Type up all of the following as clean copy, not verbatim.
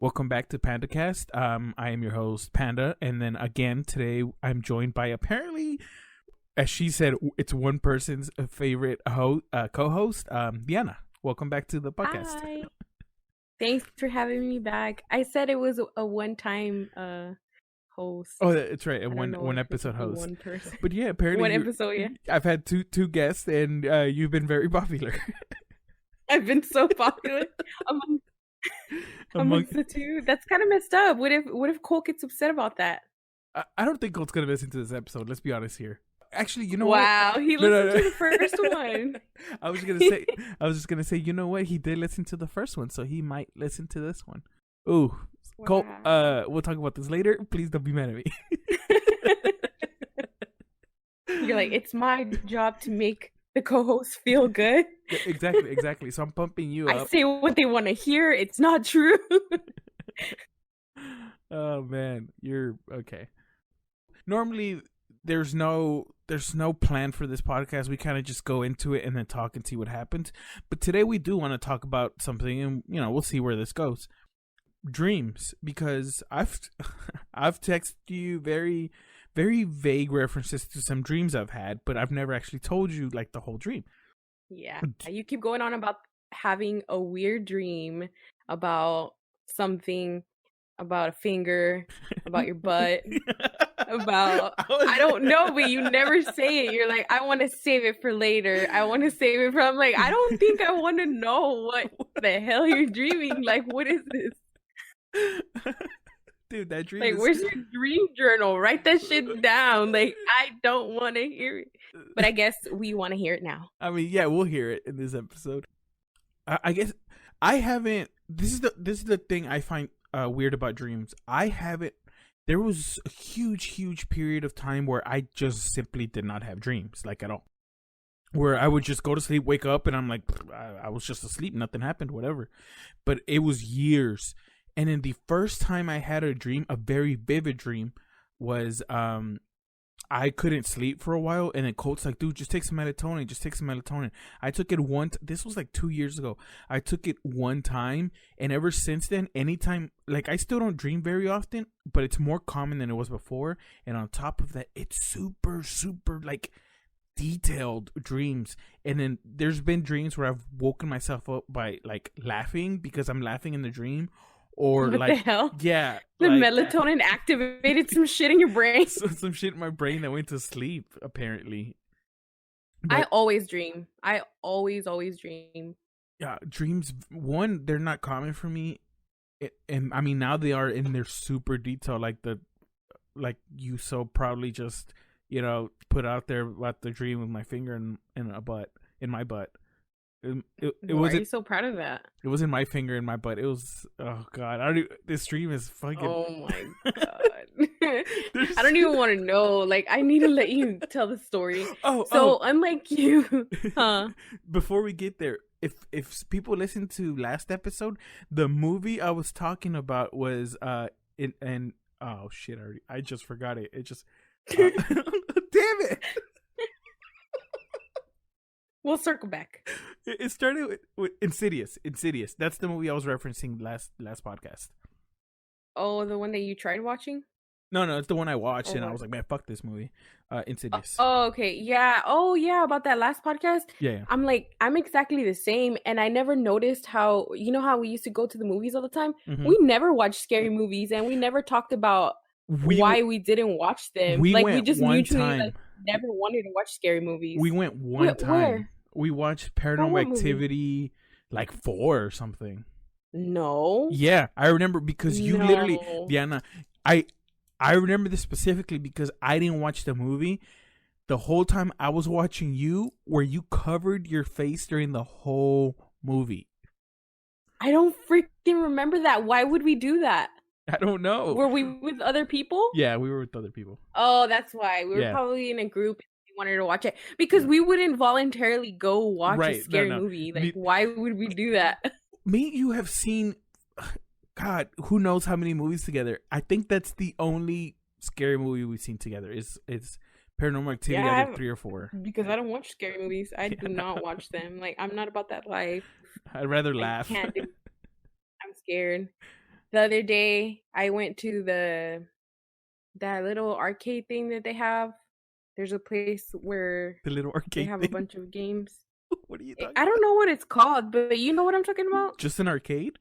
Welcome back to Pandacast. I am your host, Panda, and then again today I'm joined by apparently, as she said, it's one person's favorite co-host, Diana. Welcome back to the podcast. Hi. Thanks for having me back. I said it was a one-time host. Oh, that's right, a I don't know one if it episode could be host. One person. But yeah, apparently One episode, yeah. I've had two guests, and you've been very popular. I've been so popular amongst the two. That's kind of messed up. What if Cole gets upset about that? I don't think Colt's gonna listen to this episode. Let's be honest here. Actually, you know wow, what? He listened to the first one. I was just gonna say, you know what? He did listen to the first one, so he might listen to this one. Ooh, wow. Colt. We'll talk about this later. Please don't be mad at me. You're like, it's my job to make the co-host feel good. Exactly. So I'm pumping you up. I say what they want to hear. It's not true. Oh man, you're okay. Normally, there's no plan for this podcast. We kind of just go into it and then talk and see what happens. But today we do want to talk about something, and we'll see where this goes. Dreams, because I've texted you very, very vague references to some dreams I've had, but I've never actually told you like the whole dream. Yeah, you keep going on about having a weird dream about something, about a finger, about your butt. About I don't know, but you never say it. You're like, I want to save it for later. I want to save it for. I'm like, I don't think I want to know what the hell you're dreaming. Like, what is this? Dude, that dream. Like, where's your dream journal? Write that shit down. Like, I don't want to hear it, but I guess we want to hear it now. I mean, yeah, we'll hear it in this episode. I guess I haven't. This is the thing I find weird about dreams. I haven't. There was a huge period of time where I just simply did not have dreams, like at all. Where I would just go to sleep, wake up, and I'm like, I was just asleep, nothing happened, whatever. But it was years. And then the first time I had a dream, a very vivid dream, was I couldn't sleep for a while, and then Colt's like, dude, just take some melatonin. I took it this was like 2 years ago. I took it one time, and ever since then, anytime, like, I still don't dream very often, but it's more common than it was before. And on top of that, it's super like detailed dreams. And then there's been dreams where I've woken myself up by like laughing because I'm laughing in the dream. Or what like, the hell? Yeah, the like, melatonin activated some shit in your brain. Some shit in my brain that went to sleep, apparently. But, I always dream. I always dream. Yeah, dreams. One, they're not common for me, and I mean now they are, and they're super detailed. Like you so proudly just put out there about the dream with my finger in my butt. It Why are you so proud of that? It wasn't my finger in my butt. It was, oh god, this dream is fucking. Oh my god, I don't even want to know. Like, I need to let you tell the story. Unlike you, huh? Before we get there, if people listen to last episode, the movie I was talking about was oh shit, I just forgot it. It just damn it. We'll circle back. It started with Insidious. That's the movie I was referencing last podcast. Oh, the one that you tried watching? No, it's the one I watched, and I was like, man, fuck this movie. Insidious. Oh, okay. Yeah. Oh, yeah, about that last podcast? Yeah. I'm exactly the same, and I never noticed how we used to go to the movies all the time? Mm-hmm. We never watched scary movies, and we never talked about why we didn't watch them. We just mutually never wanted to watch scary movies. We went one time. Where? We watched Paranormal Activity, like 4 or something. No. Yeah, I remember because you literally, Diana, I remember this specifically because I didn't watch the movie. The whole time I was watching you, where you covered your face during the whole movie. I don't freaking remember that. Why would we do that? I don't know. Were we with other people? Yeah, we were with other people. Oh, that's why. We were probably in a group and we wanted to watch it. Because we wouldn't voluntarily go watch a scary movie. Like, why would we do that? Me and you have seen, God, who knows how many movies together. I think that's the only scary movie we've seen together is Paranormal Activity. I think 3 or 4. Because I don't watch scary movies. I do not watch them. Like, I'm not about that life. I'd rather laugh. I'm scared. the other day I went to that little arcade thing that they have. There's a place where The little they arcade have a thing. bunch of games. What are you talking I don't about? know what it's called, but you know what I'm talking about? Just an arcade?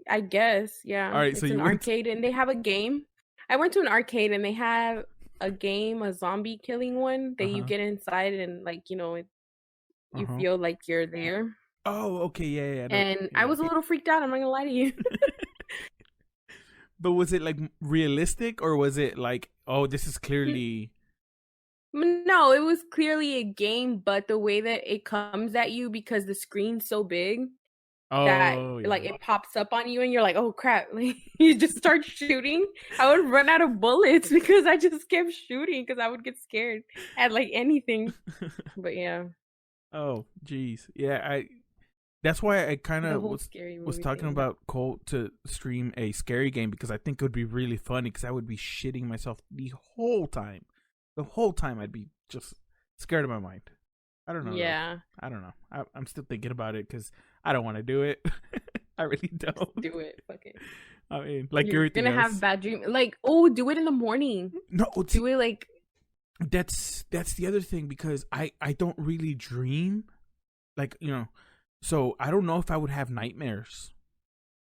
I guess, All yeah. right, so It's you an went. arcade and they have a game. I went to an arcade and they have a game, a zombie killing one that Uh you huh. get inside and Uh you huh. feel like you're there. Oh, okay, yeah, yeah, no, And I yeah. was a little freaked out, I'm not gonna lie to you. But was it like realistic, or was it like, oh, this is clearly? No, it was clearly a game, but the way that it comes at you because the screen's so big that Oh, like yeah. it pops up on you and you're like, oh crap, like you just start shooting. I would run out of bullets because I just kept shooting because I would get scared at like anything. But yeah, Oh, jeez, yeah. That's why I kind the of whole scary was movie talking thing. about Colt to stream a scary game because I think it would be really funny because I would be shitting myself the whole time. The whole time I'd be just scared of my mind. I don't know though. Yeah, I don't know. I'm still thinking about it because I don't want to do it. I really just don't. do it. Fuck it. I mean, like You're everything gonna have else. bad dream. Like, oh, do it in the morning. No, see, Do it like that's the other thing because I don't really dream, like so I don't know if I would have nightmares.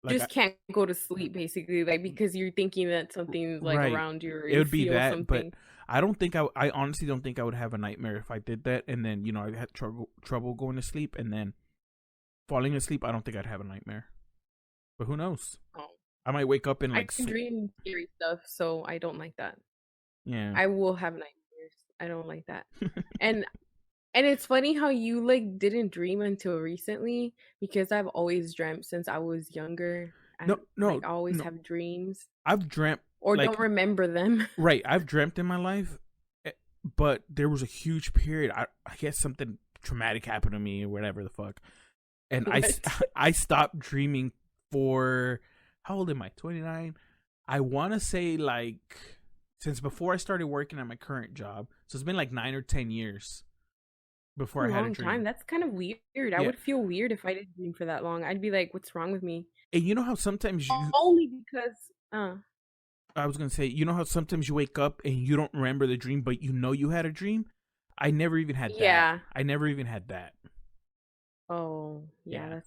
Like just can't go to sleep basically, like because you're thinking that something's like right, around you or it you would be feel that, but something. I don't think I honestly don't think I would have a nightmare if I did that, and then I had trouble going to sleep, and then falling asleep. I don't think I'd have a nightmare, but who knows? Oh. I might wake up and I like dream scary stuff, so I don't like that. yeah. I will have nightmares. I don't like that. And it's funny how you like didn't dream until recently because I've always dreamt since I was younger No, and no, like I always no. have dreams I've dreamt or like don't remember them. right. I've dreamt in my life, but there was a huge period. I guess something traumatic happened to me or whatever the fuck, and What? I stopped dreaming for how old am I? 29. I want to say like since before I started working at my current job, so it's been like 9 or 10 years A before I had a long time. dream. That's kind of weird. I Yeah, would feel weird if I didn't dream for that long. I'd be like, what's wrong with me? and you know how sometimes you Only because I was gonna say, you know how sometimes you wake up and you don't remember the dream, but you know you had a dream. I never even had that. yeah. I never even had that. Oh, yeah,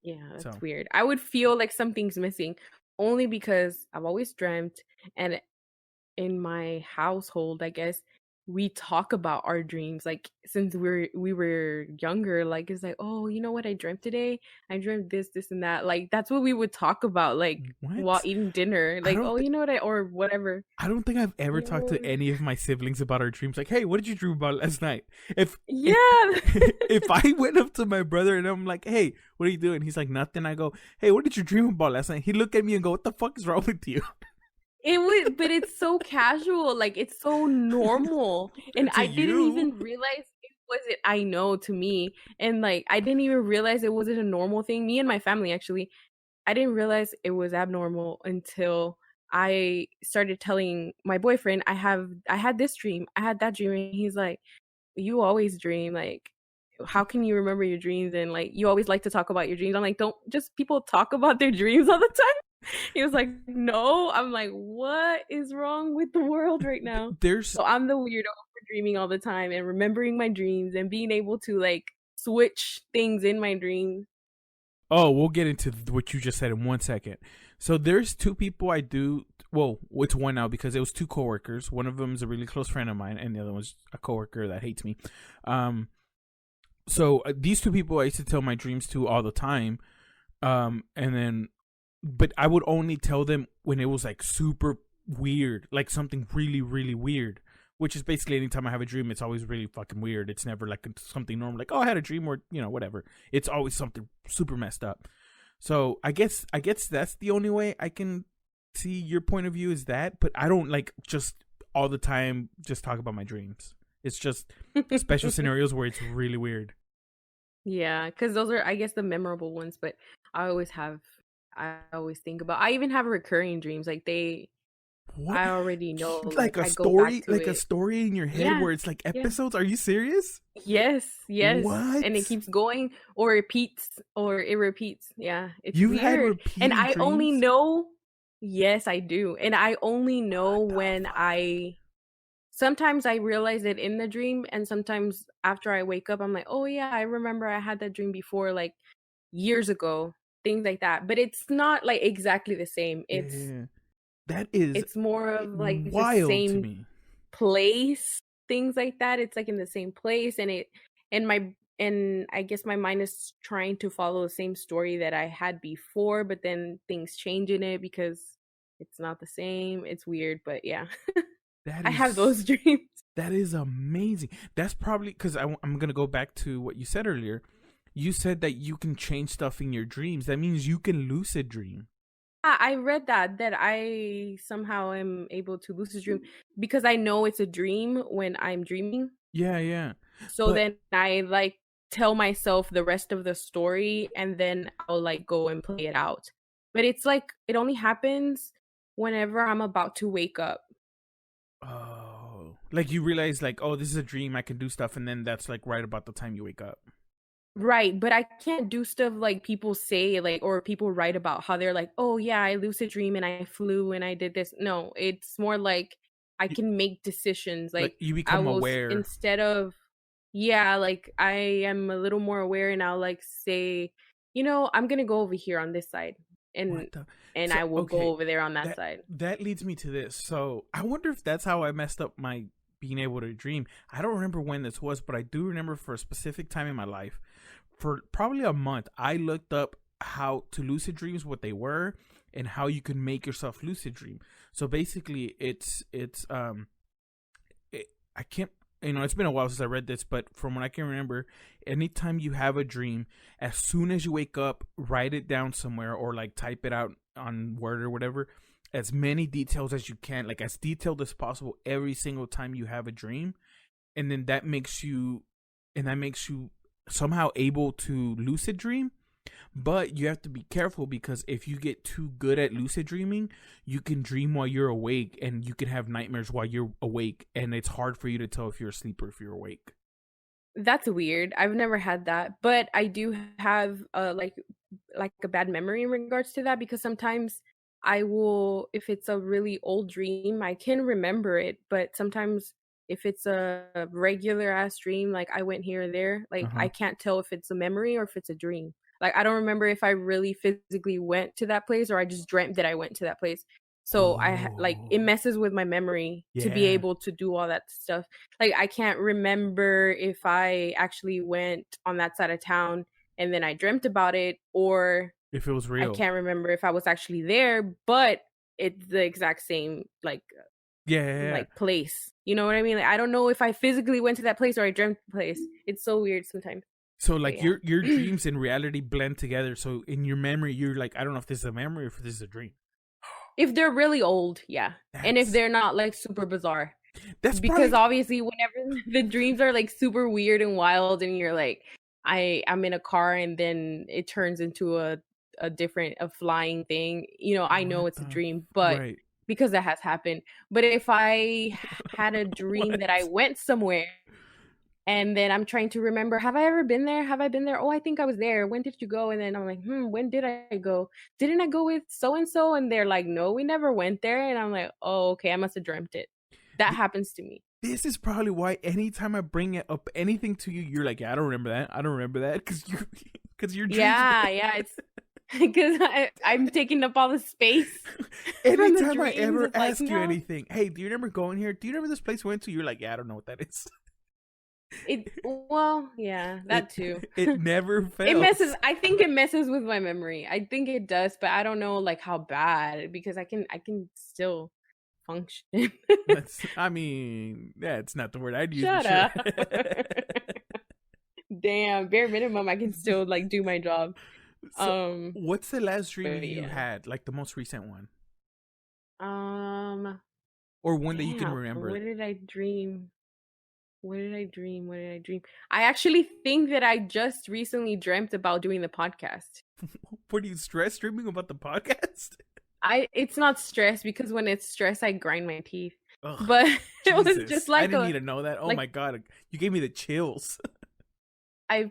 Yeah. So that's weird. I would feel like something's missing only because I've always dreamt and in my household, I guess, we talk about our dreams. Like since we were younger, like it's like, oh, you know what I dreamt today? I dreamt this, and that. Like that's what we would talk about, like while what? eating dinner. I Like, don't. oh, you know what or whatever. I don't think I've ever You talked to know? any of my siblings about our dreams. Like, hey, what did you dream about last night? If Yeah. if I went up to my brother and I'm like, hey, what are you doing? He's like, nothing. I go, hey, what did you dream about last night? He look at me and go, what the fuck is wrong with you? It would, but it's so casual, like it's so normal, and To I didn't you, even realize it wasn't. I know to me, and like I didn't even realize it wasn't a normal thing. Me and my family actually, I didn't realize it was abnormal until I started telling my boyfriend I had this dream, I had that dream, and he's like, "You always dream, like." How can you remember your dreams and like you always like to talk about your dreams? I'm like, don't just people talk about their dreams all the time. He was like, no. I'm like, what is wrong with the world right now? there's So I'm the weirdo for dreaming all the time and remembering my dreams and being able to like switch things in my dreams. oh, we'll get into what you just said in 1 second. So there's two people I do. Well, it's one now because it was two coworkers. One of them is a really close friend of mine, and the other one's a coworker that hates me. Um, so these two people I used to tell my dreams to all the time. And then, but I would only tell them when it was like super weird, like something really, really weird. Which is basically anytime I have a dream, it's always really fucking weird. It's never like something normal, like oh I had a dream or whatever. It's always something super messed up. So I guess that's the only way I can see your point of view is that. But I don't like just all the time just talk about my dreams. It's just special scenarios where it's really weird. Yeah, because those are, I guess, the memorable ones. But I always think about. I even have recurring dreams. Like What? I already know. Like a I go back story, to like a it. story in your head Yeah, where it's like yeah. episodes? Are you serious? Yes, What? and it keeps going or it repeats. Yeah, it's You've had weird. And repeating I only dreams? know, yes, I do. And I only know What the when fuck? I sometimes I realize it in the dream, and sometimes after I wake up I'm like, "Oh yeah, I remember I had that dream before, like years ago." Things like that. But it's not like exactly the same. Yeah. That is It's more of like the wild to same me. place, things like that. It's like in the same place, and and I guess my mind is trying to follow the same story that I had before, but then things change in it because it's not the same. It's weird, but yeah. That I have those dreams. that is amazing. That's probably because I'm gonna go back to what you said earlier. You said that you can change stuff in your dreams. That means you can lucid dream. I read that I somehow am able to lucid dream because I know it's a dream when I'm dreaming. Yeah, yeah. So But then I like tell myself the rest of the story and then I'll like go and play it out. But it's like it only happens whenever I'm about to wake up. oh, like you realize, like, oh, this is a dream. I can do stuff, and then that's like right about the time you wake up. Right, but I can't do stuff like people say, like, or people write about how they're like, oh yeah, I lucid dream and I flew and I did this. No, it's more like I You, can make decisions. like Like you I become will aware. instead of, yeah, like I am a little more aware and I'll like say, I'm gonna go over here on this side, and What the? and So I will go okay, over there on that that side. that leads me to this. So I wonder if that's how I messed up my being able to dream. I don't remember when this was, but I do remember for a specific time in my life, for probably a month, I looked up how to lucid dreams, what they were, and how you can make yourself lucid dream. So basically, I can't. It's been a while since I read this, but from what I can remember, anytime you have a dream, as soon as you wake up, write it down somewhere or like type it out on Word or whatever, as many details as you can, like as detailed as possible every single time you have a dream. And then that makes you somehow able to lucid dream. But you have to be careful because if you get too good at lucid dreaming, you can dream while you're awake and you can have nightmares while you're awake, and it's hard for you to tell if you're asleep or if you're awake. That's weird. I've never had that, but I do have like a bad memory in regards to that because sometimes I will, if it's a really old dream, I can remember it, but sometimes if it's a regular ass dream, like I went here or there, like Uh-huh. I can't tell if it's a memory or if it's a dream. Like I don't remember if I really physically went to that place or I just dreamt that I went to that place. So like it Oh. messes with my memory to be Yeah. able to do all that stuff. Like I can't remember if I actually went on that side of town and then I dreamt about it, or If it was I real. can't remember if I was actually there, but it's the exact same Yeah, yeah, yeah. like place. You know what I mean? Like I don't know if I physically went to that place or I dreamt the place. It's so weird sometimes. So But like yeah. your dreams and reality blend together. So in your memory, you're like, I don't know if this is a memory or if this is a dream. If they're really old, yeah. And if That's they're not like super bizarre. that's Because probably obviously whenever the dreams are like super weird and wild and you're like I'm in a car and then it turns into a flying thing, I know what it's a the dream, but right. because that has happened. But if I had a dream What? that I went somewhere and then I'm trying to remember, have I ever been there? Have I been there? Oh, I think I was there. When did you go? And then I'm like, when did I go? Didn't I go with so and so? And they're like, no, we never went there. And I'm like, oh, okay, I must have dreamt it. That happens to me. This is probably why anytime I bring it up anything to you, you're like, yeah, I don't remember that. I don't remember that because because your dreams. Yeah, it's because I'm taking up all the space from the Anytime I dreams. ever It's like, ask you no, anything, hey, do you remember going here? Do you remember this place we went to? You're like, yeah, I don't know what that is. well, yeah, It that too. it never It fails. I think it messes with my memory. I think it does, but I don't know like how bad because I can still function. That's, I mean, yeah, it's not the word I'd use, but Shut sure. up. Damn, bare minimum I can still like do my job. So, Um what's the last dream but you yeah. had, like the most recent one, Um or one that you can damn, remember? what did I dream? What did I dream? What did I dream? I actually think that I just recently dreamt about doing the podcast. Were you stress dreaming about the podcast? It's not stress, because when it's stress, I grind my teeth. Ugh, But it was Jesus. just I like didn't need to know that. Oh like my god, you gave me the chills. I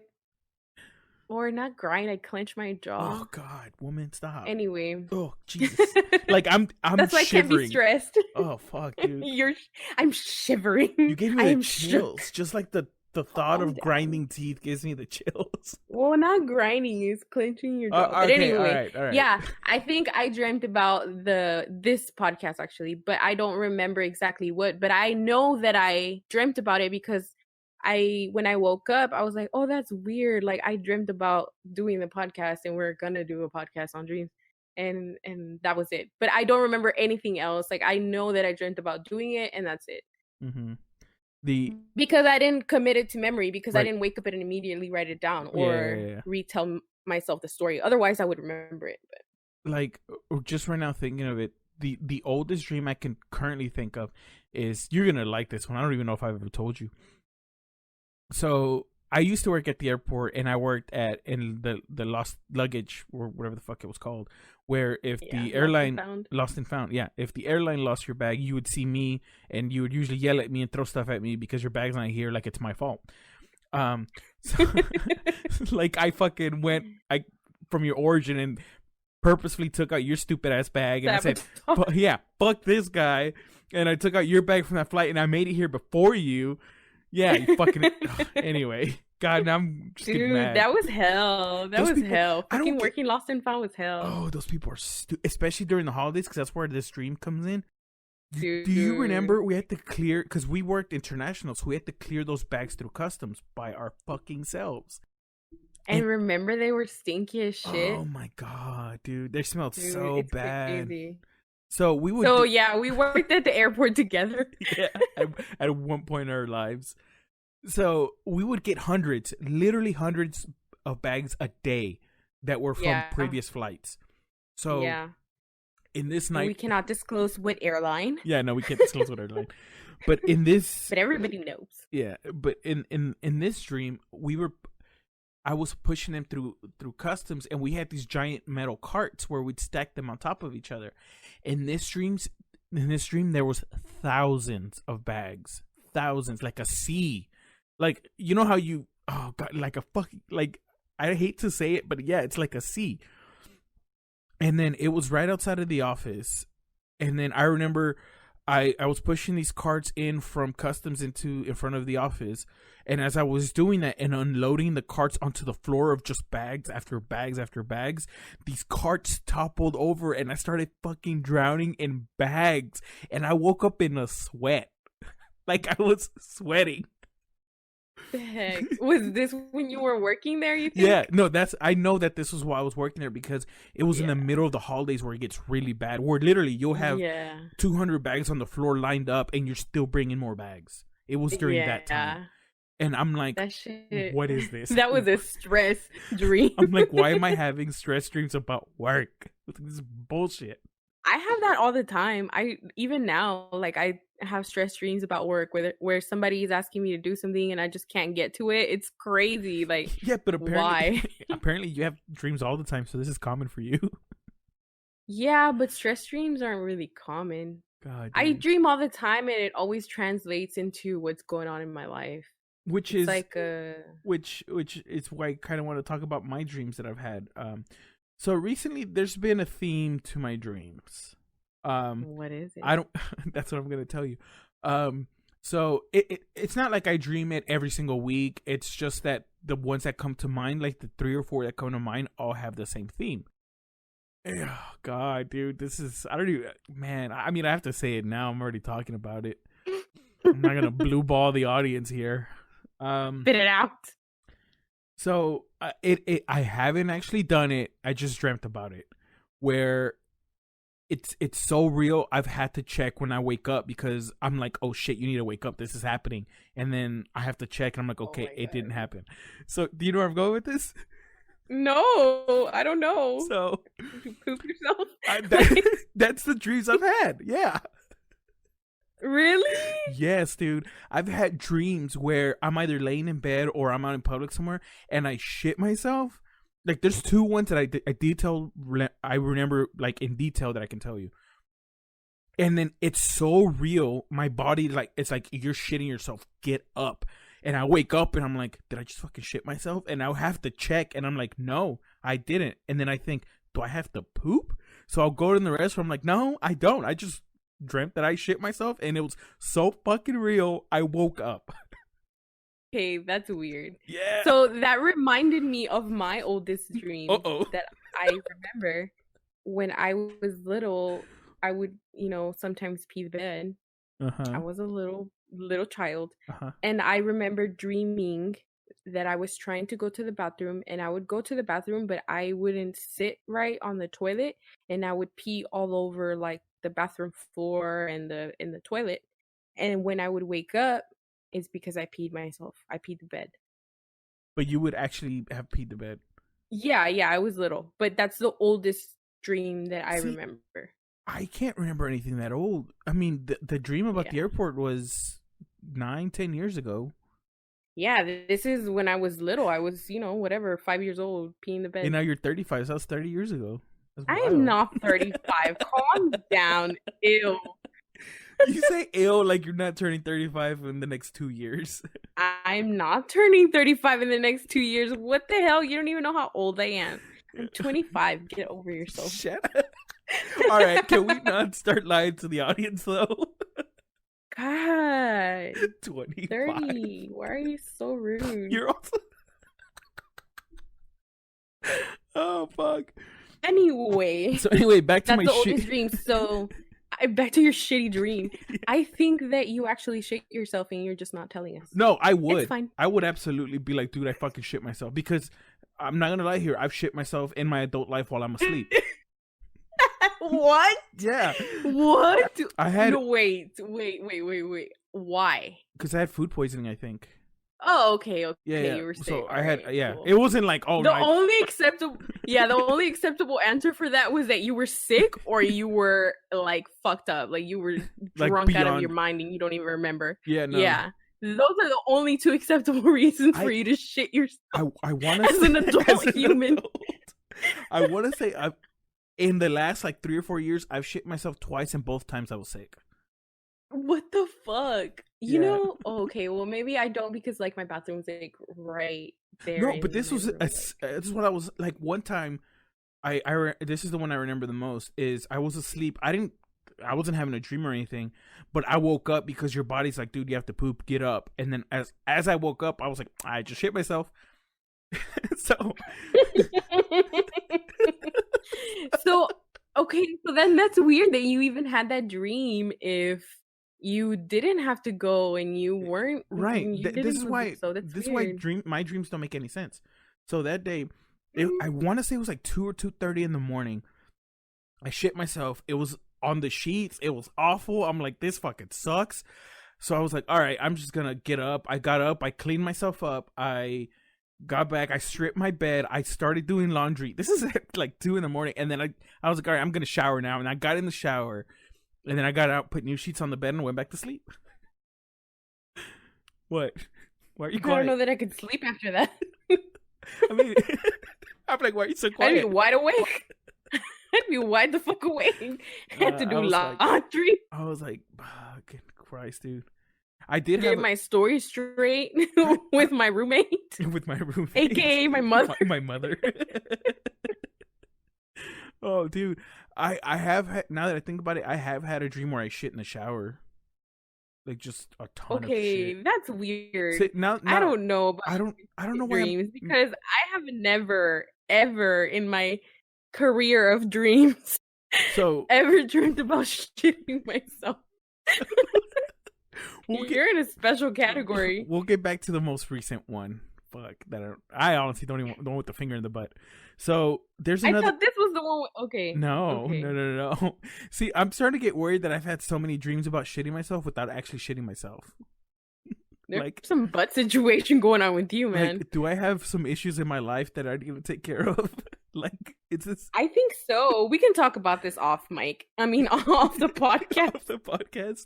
or not grind, I clench my jaw. Oh god, woman, stop. Anyway, Oh Jesus. Like I'm that's why I can't be shivering. stressed. Oh fuck, dude. I'm shivering. You gave me I the am chills. shook. Just like the thought Calm of down. grinding teeth gives me the chills. Well, not grinding, is clenching your jaw. But Okay, anyway, all right. yeah, I think I dreamt about this podcast actually, but I don't remember exactly what. But I know that I dreamt about it because when I woke up, I was like, oh, that's weird. Like I dreamt about doing the podcast, and we're gonna do a podcast on dreams. And that was it. But I don't remember anything else. Like I know that I dreamt about doing it, and that's it. Mm-hmm. Because I didn't commit it to memory, because I Right. didn't wake up and immediately write it down Yeah, or retell myself the story. Otherwise, I would remember it. But like just right now thinking of it, the oldest dream I can currently think of is, you're gonna like this one. I don't even know if I've ever told you. So I used to work at the airport, and I worked in the lost luggage, or whatever the fuck it was called, where if the airline lost and found, yeah, if the airline lost your bag, you would see me, and you would usually yell at me and throw stuff at me because your bag's not here, like it's my fault. So, like I fucking went from your origin and purposefully took out your stupid ass bag, and I said, yeah, fuck this guy, and I took out your bag from that flight, and I made it here before you. Yeah, you fucking. Anyway, God, now I'm just getting mad. That was hell. That was hell. Fucking working lost and found was hell. Oh, those people are stupid, especially during the holidays, because that's where this stream comes in. Dude. Do you remember we had to clear, because we worked international, so we had to clear those bags through customs by our fucking selves. And remember, they were stinky as shit. Oh my god, dude, they smelled so bad. Crazy. So we would. So yeah, we worked at the airport together. Yeah, at one point in our lives. So we would get literally hundreds of bags a day that were from previous flights. So in this night, we cannot disclose what airline. Yeah, no, we can't disclose what airline. But in this, but everybody knows. Yeah, but in this dream, I was pushing them through customs, and we had these giant metal carts where we'd stack them on top of each other. In this dream, there was thousands of bags, like a sea. Like, you know how oh god, like a fucking, like, I hate to say it, but yeah, it's like a sea. And then it was right outside of the office, and then I remember I was pushing these carts in from customs in front of the office, and as I was doing that and unloading the carts onto the floor of just bags after bags after bags, these carts toppled over, and I started fucking drowning in bags, and I woke up in a sweat. Like, I was sweating. The heck? Was this when you were working there, you think? Yeah, no, I know that this was while I was working there, because it was in the middle of the holidays where it gets really bad, where literally you'll have 200 bags on the floor lined up, and you're still bringing more bags. It was during that time. And I'm like, that shit, what is this? That was a stress dream. I'm like, why am I having stress dreams about work? This is bullshit. I have that all the time. Even now, like, I have stress dreams about work where somebody is asking me to do something and I just can't get to it. It's crazy. Like, yeah, but apparently, why? Apparently you have dreams all the time, so this is common for you. Yeah, but stress dreams aren't really common. God, I dream all the time, and it always translates into what's going on in my life. Which is why I kind of want to talk about my dreams that I've had. So recently there's been a theme to my dreams. What is it? I don't. That's what I'm gonna tell you. So it's not like I dream it every single week. It's just that the ones that come to mind, like the 3 or 4 that come to mind, all have the same theme. Oh, God, dude, this is. I don't even. Man, I mean, I have to say it now. I'm already talking about it. I'm not gonna blue ball the audience here. Spit it out. So I haven't actually done it. I just dreamt about it, where it's so real. I've had to check when I wake up, because I'm like, oh shit, you need to wake up. This is happening, and then I have to check, and I'm like, okay, it didn't happen. So do you know where I'm going with this? No, I don't know. So you poop yourself. That's the dreams I've had. Yeah. Really? Yes, dude. I've had dreams where I'm either laying in bed or I'm out in public somewhere, and I shit myself, Like there's two ones that I remember like in detail that I can tell you. And then it's so real. My body, like, it's like you're shitting yourself. Get up. And I wake up and I'm like, did I just fucking shit myself? And I'll have to check. And I'm like, no, I didn't. And then I think, do I have to poop? So I'll go to the restroom. I'm like, no, I don't. I just dreamt that I shit myself. And it was so fucking real. I woke up. Okay, that's weird. Yeah. So that reminded me of my oldest dream that I remember. When I was little, I would, sometimes pee the bed. I was a little child. And I remember dreaming that I was trying to go to the bathroom, and I would go to the bathroom, but I wouldn't sit right on the toilet, and I would pee all over like the bathroom floor and in the toilet. And when I would wake up, it's because I peed myself. I peed the bed. But you would actually have peed the bed. Yeah, I was little, but that's the oldest dream that I remember. I can't remember anything that old. I mean, the dream about the airport was 9-10 years ago. Yeah, this is when I was little. I was, 5 years old, peeing the bed. And now you're 35, so that was 30 years ago. I am not 35. Calm down. Ew. You say ill like you're not turning 35 in the next 2 years. I'm not turning 35 in the next 2 years. What the hell? You don't even know how old I am. I'm 25. Get over yourself. Shut up. All right, can we not start lying to the audience though? God. 25. 30. Why are you so rude? You're also... Oh, fuck. Anyway. So anyway, back to my That's the oldest dream. So... back to your shitty dream. I think that you actually shit yourself and you're just not telling us. No, I would. It's fine. I would absolutely be like, dude, I fucking shit myself. Because I'm not gonna lie here, I've shit myself in my adult life while I'm asleep. What? Yeah. What? I had... No, wait. Why? Because I had food poisoning, I think. Oh, okay. Yeah. You were sick. So I had, cool. It wasn't like, oh, the only acceptable answer for that was that you were sick or you were like fucked up, like you were drunk out of your mind and you don't even remember. Yeah, no. Yeah, those are the only two acceptable reasons for you to shit yourself. I want to as an adult human. I want to say in the last like 3 or 4 years, I've shit myself twice, and both times I was sick. What the fuck? You know? Oh, okay, well maybe I don't, because like my bathroom's like right there. No, but this was this is what I was like. One time, this is the one I remember the most. Is I was asleep. I wasn't having a dream or anything, but I woke up because your body's like, dude, you have to poop. Get up. And then as I woke up, I was like, I just shit myself. So. So okay, so then that's weird that you even had that dream if you didn't have to go and you weren't right. This is why. So that's this weird. is why my dreams don't make any sense. So that day, I want to say it was like 2 or 2:30 in the morning. I shit myself. It was on the sheets. It was awful. I'm like, this fucking sucks. So I was like, all right, I'm just gonna get up. I got up. I cleaned myself up. I got back. I stripped my bed. I started doing laundry. This is at like 2 in the morning. And then I was like, all right, I'm gonna shower now. And I got in the shower. And then I got out, put new sheets on the bed, and went back to sleep. What? Why are you quiet? I don't know that I could sleep after that. I mean, I'm like, why are you so quiet? I'd be wide awake. I'd be wide the fuck awake. I had to do laundry. I was like, fucking Christ, dude. I did get my story straight with my roommate. With my roommate. AKA my mother. My mother. Oh, dude. I have had, now that I think about it, I have had a dream where I shit in the shower. Like just a ton of shit. Okay, that's weird. So now, I don't know about I don't know why dreams because I have never ever in my career of dreams ever dreamed about shitting myself. You're in a special category. We'll get back to the most recent one. Fuck that! I honestly don't even know with the finger in the butt. So there's another. I thought this was the one. Okay. No. See, I'm starting to get worried that I've had so many dreams about shitting myself without actually shitting myself. There's like some butt situation going on with you, man. Like, do I have some issues in my life that I need to take care of? Like, it's this. I think so. We can talk about this off mic. I mean, off the podcast. Off the podcast.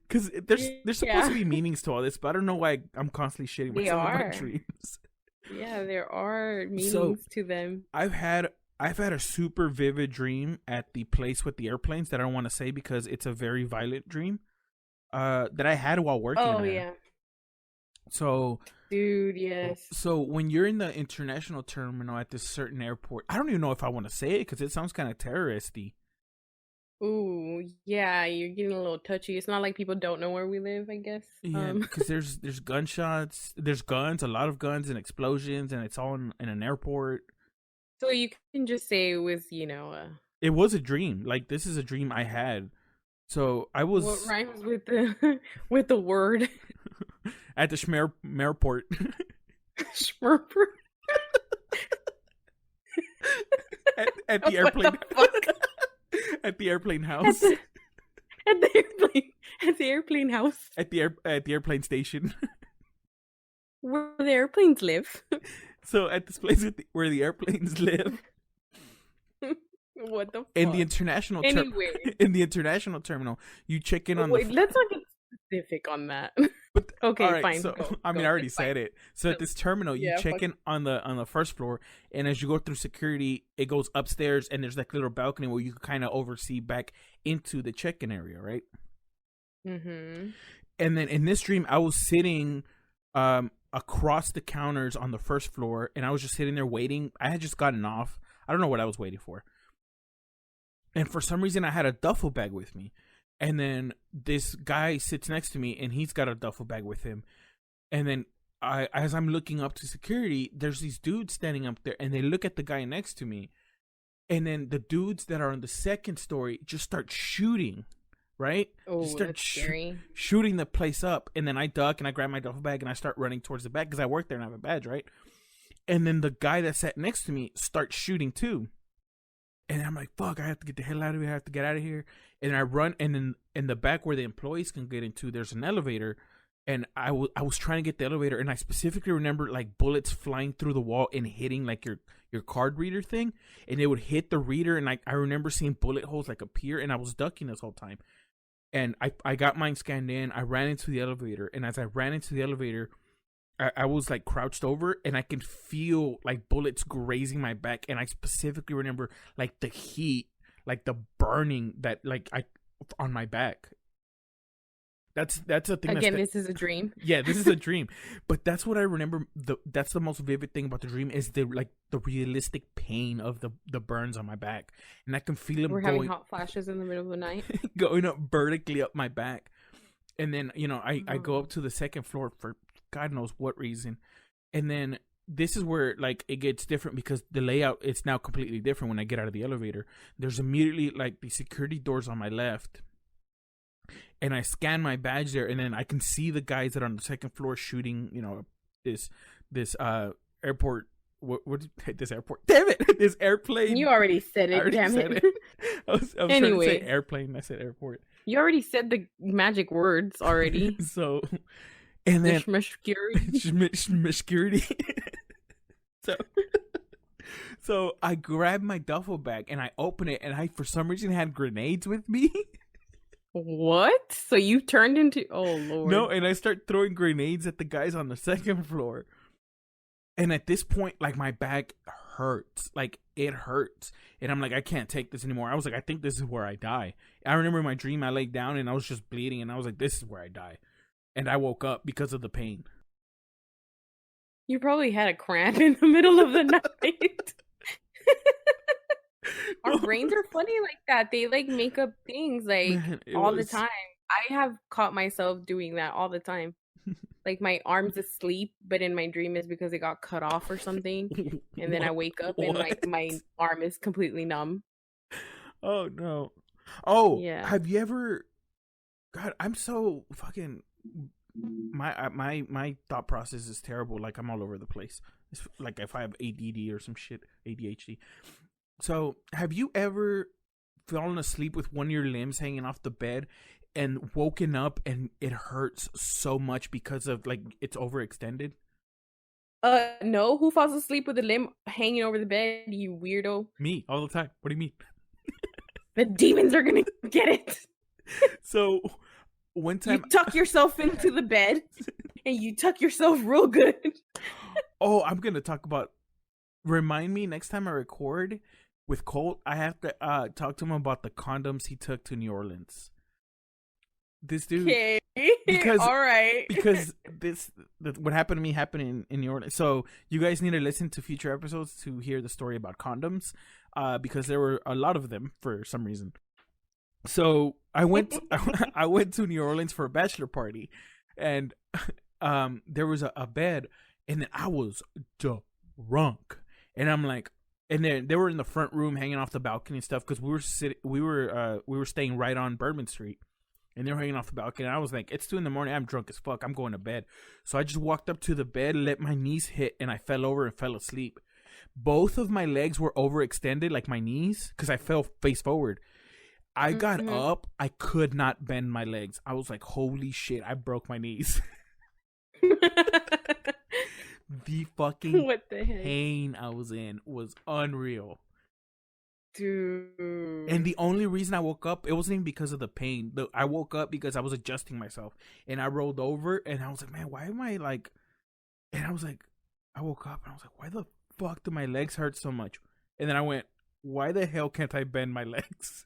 Because there's supposed to be meanings to all this, but I don't know why I'm constantly shitting myself in my dreams. Yeah, there are So meanings to them. I've had a super vivid dream at the place with the airplanes that I don't want to say because it's a very violent dream. That I had while working Oh there. yeah, So dude. Yes. so when you're in the international terminal at this certain airport, I don't even know if I want to say it because it sounds kind of terroristy. Ooh, yeah. You're getting a little touchy. It's not like people don't know where we live, I guess. Yeah, because there's gunshots, there's guns, a lot of guns and explosions, and it's all in an airport. So you can just say it was, It was a dream. Like this is a dream I had. So I what was rhymes with the with the word at the Schmerport Schmurper? at the What airplane the fuck? at the airplane At house the, at the airplane house at the airplane station. where the airplanes live. So at this place where the airplanes live What the in the fuck? Anyway, in the international terminal, you check in on wait. Let's not get specific on that. but Okay, all right, fine. so Go, I mean go. I already It's fine. said it. So at Go. this terminal, you Yeah, check fuck. in on the first floor, and as you go through security, it goes upstairs, and there's like a little balcony where you can kind of oversee back into the check-in area, right? Mm-hmm. And then in this dream, I was sitting across the counters on the first floor, and I was just sitting there waiting. I had just gotten off. I don't know what I was waiting for. And for some reason, I had a duffel bag with me. And then this guy sits next to me, and he's got a duffel bag with him. And then as I'm looking up to security, there's these dudes standing up there, and they look at the guy next to me. And then the dudes that are on the second story just start shooting, right? Oh, Just start that's scary. shooting the place up. And then I duck, and I grab my duffel bag, and I start running towards the back because I work there and I have a badge, right? And then the guy that sat next to me starts shooting too. And I'm like, fuck, I have to get the hell out of here. I have to get out of here. And I run, and then in the back where the employees can get into, there's an elevator. And I was trying to get the elevator, and I specifically remember like bullets flying through the wall and hitting like your card reader thing. And it would hit the reader, and I remember seeing bullet holes like appear, and I was ducking this whole time. And I got mine scanned in. I ran into the elevator, and as I ran into the elevator, I was like crouched over, and I can feel like bullets grazing my back, and I specifically remember like the heat, like the burning that like I on my back. That's a thing. Again, this is a dream. Yeah, this is a dream, but that's what I remember. That's the most vivid thing about the dream is the realistic pain of the burns on my back, and I can feel them We're going having hot flashes in the middle of the night. going up vertically up my back, and then I go Oh. up to the second floor for God knows what reason. And then this is where like it gets different because the layout it's now completely different when I get out of the elevator. There's immediately like the security doors on my left. And I scan my badge there, and then I can see the guys that are on the second floor shooting, this airport. This airport? Damn it! This airplane. You already said I it, already damn said it. I was trying to Anyway. say airplane. I said airport. You already said the magic words already. So, and then Mishmashkiri. security. so, so I grab my duffel bag and I open it, and I for some reason had grenades with me. What? So you turned into oh lord. No, and I start throwing grenades at the guys on the second floor. And at this point, like my back hurts. Like it hurts. And I'm like, I can't take this anymore. I was like, I think this is where I die. I remember in my dream I laid down and I was just bleeding, and I was like, this is where I die. And I woke up because of the pain. You probably had a cramp in the middle of the night. Our brains are funny like that. They like make up things like Man, it all the was- time. I have caught myself doing that all the time. Like my arm's asleep, but in my dream is because it got cut off or something. And then I wake up and like What? my arm is completely numb. Oh no. Oh, Yeah. have you ever? God, I'm so fucking. My thought process is terrible. Like I'm all over the place. It's like if I have ADD or some shit, ADHD. So, have you ever fallen asleep with one of your limbs hanging off the bed and woken up and it hurts so much because of like it's overextended? No, who falls asleep with a limb hanging over the bed, you weirdo? Me all the time. What do you mean? The demons are gonna get it. So one You time, tuck yourself into the bed, and you tuck yourself real good. oh, I'm gonna talk about. Remind me next time I record with Colt. I have to talk to him about the condoms he took to New Orleans. This dude, Okay. because All right. what happened to me happened in New Orleans. So you guys need to listen to future episodes to hear the story about condoms, because there were a lot of them for some reason. So I went I went to New Orleans for a bachelor party, and there was a bed, and then I was drunk, and I'm like, and then they were in the front room hanging off the balcony and stuff because we were staying right on Bourbon Street. And they're hanging off the balcony. And I was like, it's 2 a.m. I'm drunk as fuck. I'm going to bed. So I just walked up to the bed, let my knees hit, and I fell over and fell asleep. Both of my legs were overextended, like my knees, because I fell face forward. I got up. I could not bend my legs. I was like, holy shit, I broke my knees. The fucking What the heck? pain I was in was unreal. Dude. And the only reason I woke up, it wasn't even because of the pain. I woke up because I was adjusting myself. And I rolled over and I was like, man, why am I like... And I was like, I woke up and I was like, why the fuck do my legs hurt so much? And then I went, why the hell can't I bend my legs?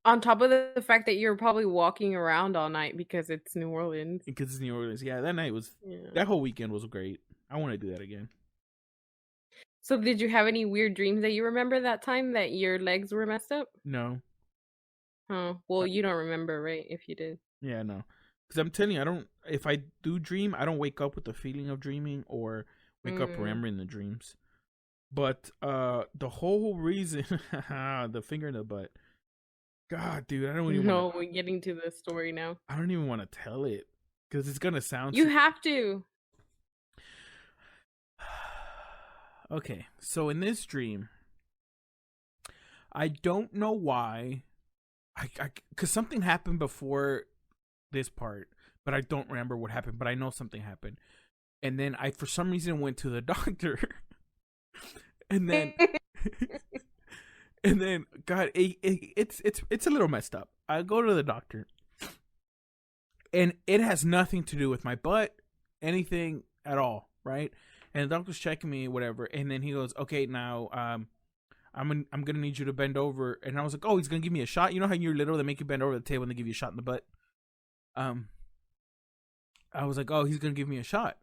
On top of the fact that you're probably walking around all night because it's New Orleans. Because it's New Orleans. Yeah, that night was... Yeah. That whole weekend was great. I want to do that again. So did you have any weird dreams that you remember that time that your legs were messed up? No. Oh, well, you don't remember, right? If you did. Yeah, no. Because I'm telling you, if I do dream, I don't wake up with the feeling of dreaming or wake up remembering the dreams. But the whole reason, the finger in the butt. God, dude, I don't even No, we're getting to the story now. I don't even want to tell it because it's going to sound... You have to. Okay, so in this dream, I don't know why, because something happened before this part, but I don't remember what happened, but I know something happened. And then I, for some reason, went to the doctor, and then, and then, God, it's a little messed up. I go to the doctor, and it has nothing to do with my butt, anything at all, right? And the doctor's checking me, whatever, and then he goes, "Okay, now, I'm gonna need you to bend over." And I was like, "Oh, he's gonna give me a shot." You know how you're little, they make you bend over the table and they give you a shot in the butt. I was like, "Oh, he's gonna give me a shot."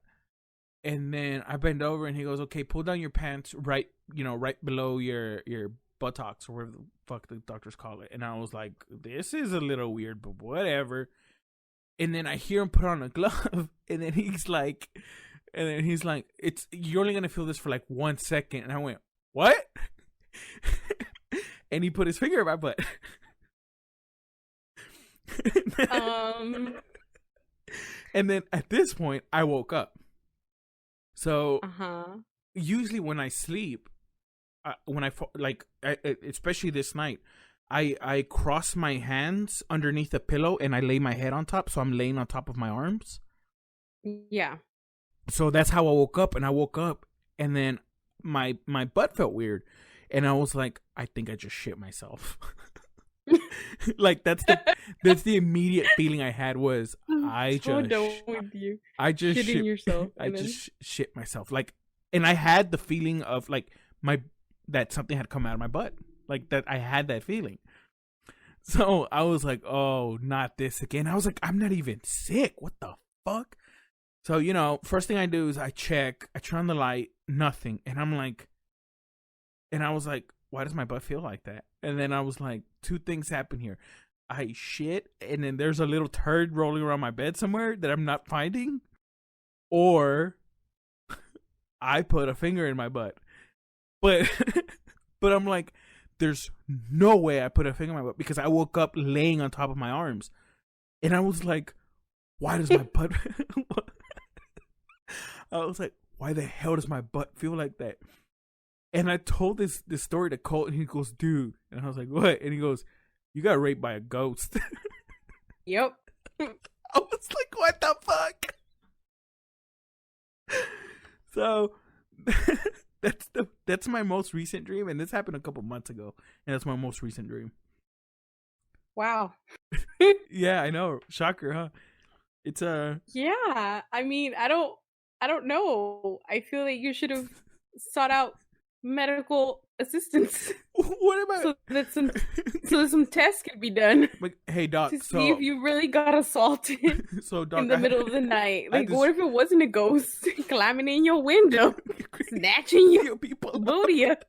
And then I bend over, and he goes, "Okay, pull down your pants right below your buttocks or whatever the fuck the doctors call it." And I was like, "This is a little weird, but whatever." And then I hear him put on a glove, and then he's like. It's you're only gonna feel this for like 1 second. And I went, what? And he put his finger in my butt. And then at this point, I woke up. So usually when I sleep, especially this night, I cross my hands underneath the pillow and I lay my head on top. So I'm laying on top of my arms. Yeah. So that's how I woke up, and then my butt felt weird, and I was like, I think I just shit myself. Like that's the immediate feeling I had was I just shitting yourself. I just shit myself, like, and I had the feeling of like that something had come out of my butt, like that I had that feeling. So I was like, oh, not this again. I was like, I'm not even sick. What the fuck? So, first thing I do is I turn on the light, nothing. And I was like, why does my butt feel like that? And then I was like, 2 things happen here. I shit, and then there's a little turd rolling around my bed somewhere that I'm not finding. Or I put a finger in my butt. But I'm like, there's no way I put a finger in my butt because I woke up laying on top of my arms. And I was like, why does my butt... I was like, why the hell does my butt feel like that? And I told this story to Colt, and he goes, dude. And I was like, what? And he goes, you got raped by a ghost. Yep. I was like, what the fuck? So that's my most recent dream, and this happened a couple months ago, and that's my most recent dream. Wow. Yeah, I know. Shocker, huh? It's Yeah. I mean, I don't know. I feel like you should have sought out medical assistance what about so that some tests could be done like, hey to doc, see if so you really got assaulted so in doc, the middle of the night. I Like, just what if it wasn't a ghost climbing in your window, snatching your people booty up?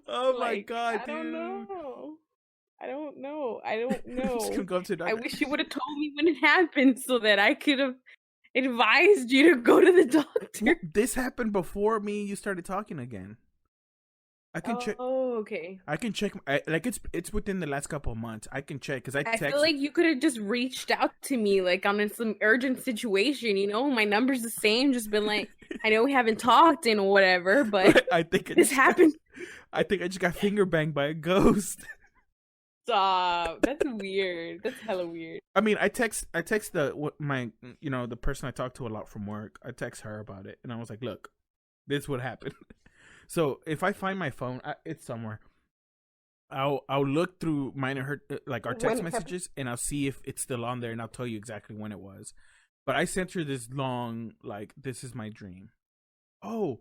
Oh my Like, god, I dude. don't know. I don't know. I don't Just gonna know. go up to the I doctor. wish you would have told me when it happened so that I could have advised you to go to the doctor. Well, this happened before me and you started talking again. I can check. Oh, okay. I can check. Like it's within the last couple of months. I can check because I I text. feel like you could have just reached out to me like on some urgent situation, you know? My number's the same, just been like, I know we haven't talked in whatever, but I think this happened. I think I just got finger banged by a ghost. Stop. That's weird. That's hella weird. I mean, I text my the person I talk to a lot from work. I text her about it, and I was like, "Look, this would happen." So if I find my phone, it's somewhere. I'll look through mine and her like our text messages, and I'll see if it's still on there, and I'll tell you exactly when it was. But I sent her this long like, "This is my dream." Oh,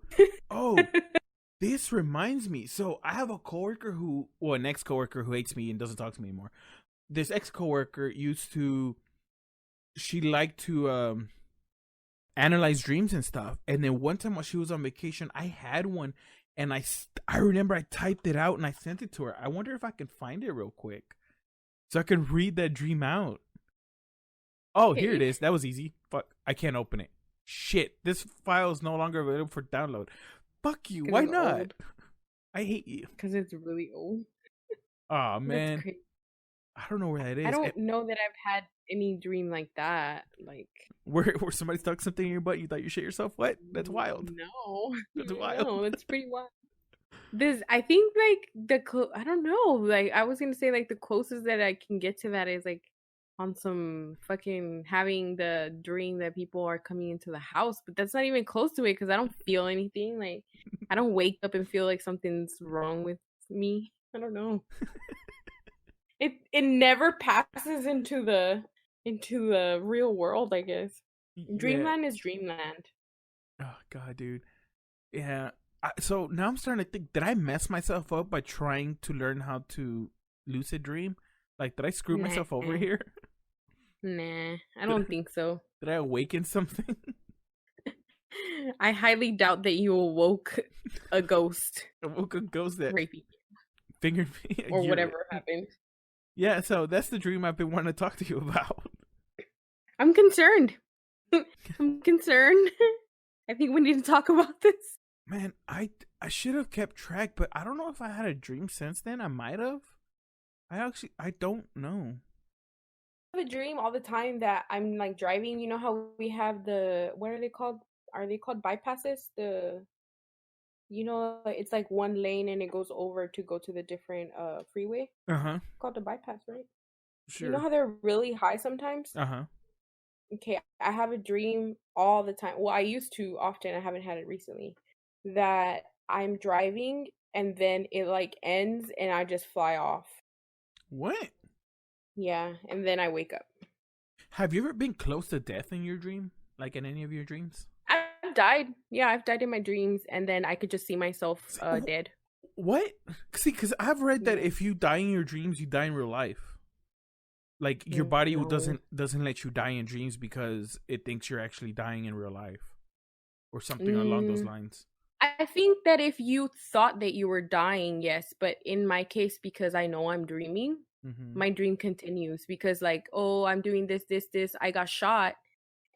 this reminds me. So I have a coworker an ex-coworker who hates me and doesn't talk to me anymore. This ex-coworker she liked to analyze dreams and stuff. And then one time while she was on vacation, I had one, and I remember I typed it out and I sent it to her. I wonder if I can find it real quick so I can read that dream out. Oh, here it is. That was easy. Fuck, I can't open it. Shit, this file is no longer available for download. Fuck you. Why not? Old. I hate you. Because it's really old. Oh, man. I don't know where that is. I don't know that I've had any dream like that. Like where somebody stuck something in your butt, you thought you shit yourself wet? That's wild. No. That's wild. No, that's pretty wild. I think like I don't know. Like I was gonna say like the closest that I can get to that is like on some fucking having the dream that people are coming into the house, but that's not even close to it because I don't feel anything. Like I don't wake up and feel like something's wrong with me. I don't know. It never passes into the real world, I guess. Dreamland is dreamland. Oh god, dude. Yeah. So now I'm starting to think, did I mess myself up by trying to learn how to lucid dream? Like, did I screw myself over here? Nah, I don't think so. Did I awaken something? I highly doubt that you awoke a ghost. Awoke a ghost that raped you. Fingered me. Or whatever happened. Yeah, so that's the dream I've been wanting to talk to you about. I'm concerned. I'm concerned. I think we need to talk about this. Man, I should have kept track, but I don't know if I had a dream since then. I might have. I don't know. I have a dream all the time that I'm like driving. You know how we have what are they called? Are they called bypasses? It's like one lane and it goes over to go to the different freeway. Uh-huh. It's called the bypass, right? Sure. You know how they're really high sometimes? Uh-huh. Okay, I have a dream all the time. Well, I used to often. I haven't had it recently. That I'm driving and then it like ends and I just fly off. What? Yeah, and then I wake up. Have you ever been close to death in your dream? Like in any of your dreams? I've died. Yeah, I've died in my dreams, and then I could just see myself dead. What? See, because I've read that if you die in your dreams, you die in real life. Like your body doesn't let you die in dreams because it thinks you're actually dying in real life, or something along those lines. I think that if you thought that you were dying, yes, but in my case, because I know I'm dreaming, my dream continues because like, oh, I'm doing this, I got shot,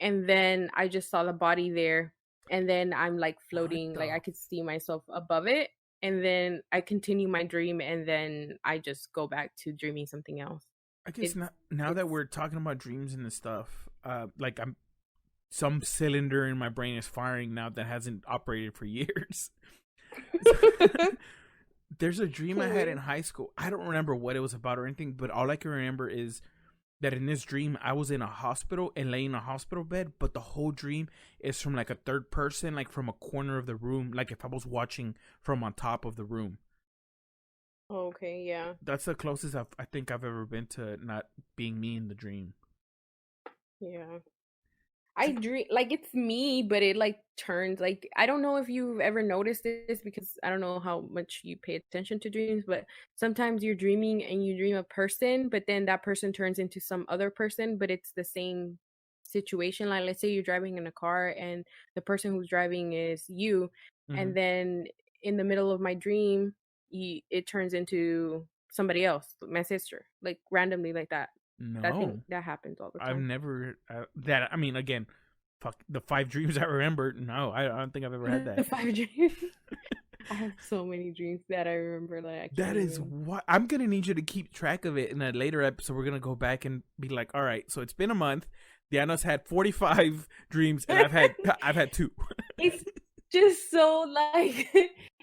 and then I just saw the body there, and then I'm like floating, like I could see myself above it, and then I continue my dream, and then I just go back to dreaming something else. I guess now that we're talking about dreams and this stuff, like some cylinder in my brain is firing now that hasn't operated for years. There's a dream I had in high school. I don't remember what it was about or anything, but all I can remember is that in this dream, I was in a hospital and laying in a hospital bed, but the whole dream is from like a third person, like from a corner of the room, like if I was watching from on top of the room. Okay, yeah. That's the closest I think I've ever been to not being me in the dream. Yeah. I dream like it's me, but it like turns like I don't know if you've ever noticed this because I don't know how much you pay attention to dreams, but sometimes you're dreaming and you dream a person, but then that person turns into some other person, but it's the same situation. Like let's say you're driving in a car and the person who's driving is you, Mm-hmm. and then in the middle of my dream, it turns into somebody else, my sister, like randomly like that. I think No, that happens all the I've time. never that. I mean, again, fuck the 5 dreams I remember. No, I don't think I've ever had The that. 5 dreams. I have so many dreams that I remember that I That can't is even. what I'm gonna need you to keep track of it in a later episode. We're gonna go back and be like, all right, so it's been a month. Diana's had 45 dreams, and I've had 2. It's just so like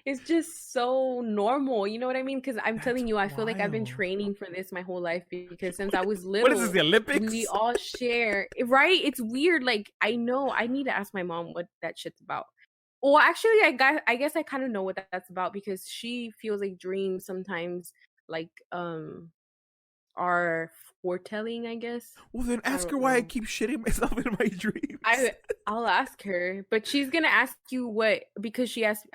it's just so normal. You know what I mean? Because I'm That's telling you, I feel like I've been wild. training for this my whole life because since I was What is this? little, The we Olympics? all share. Right? It's weird. Like I know I need to ask my mom what that shit's about. Well, actually, I guess I kind of know what that's about because she feels like dreams sometimes like are foretelling, I guess. Well, then I ask her don't why I know. keep shitting myself in my dreams. I I'll ask her, but she's gonna ask you what because she asked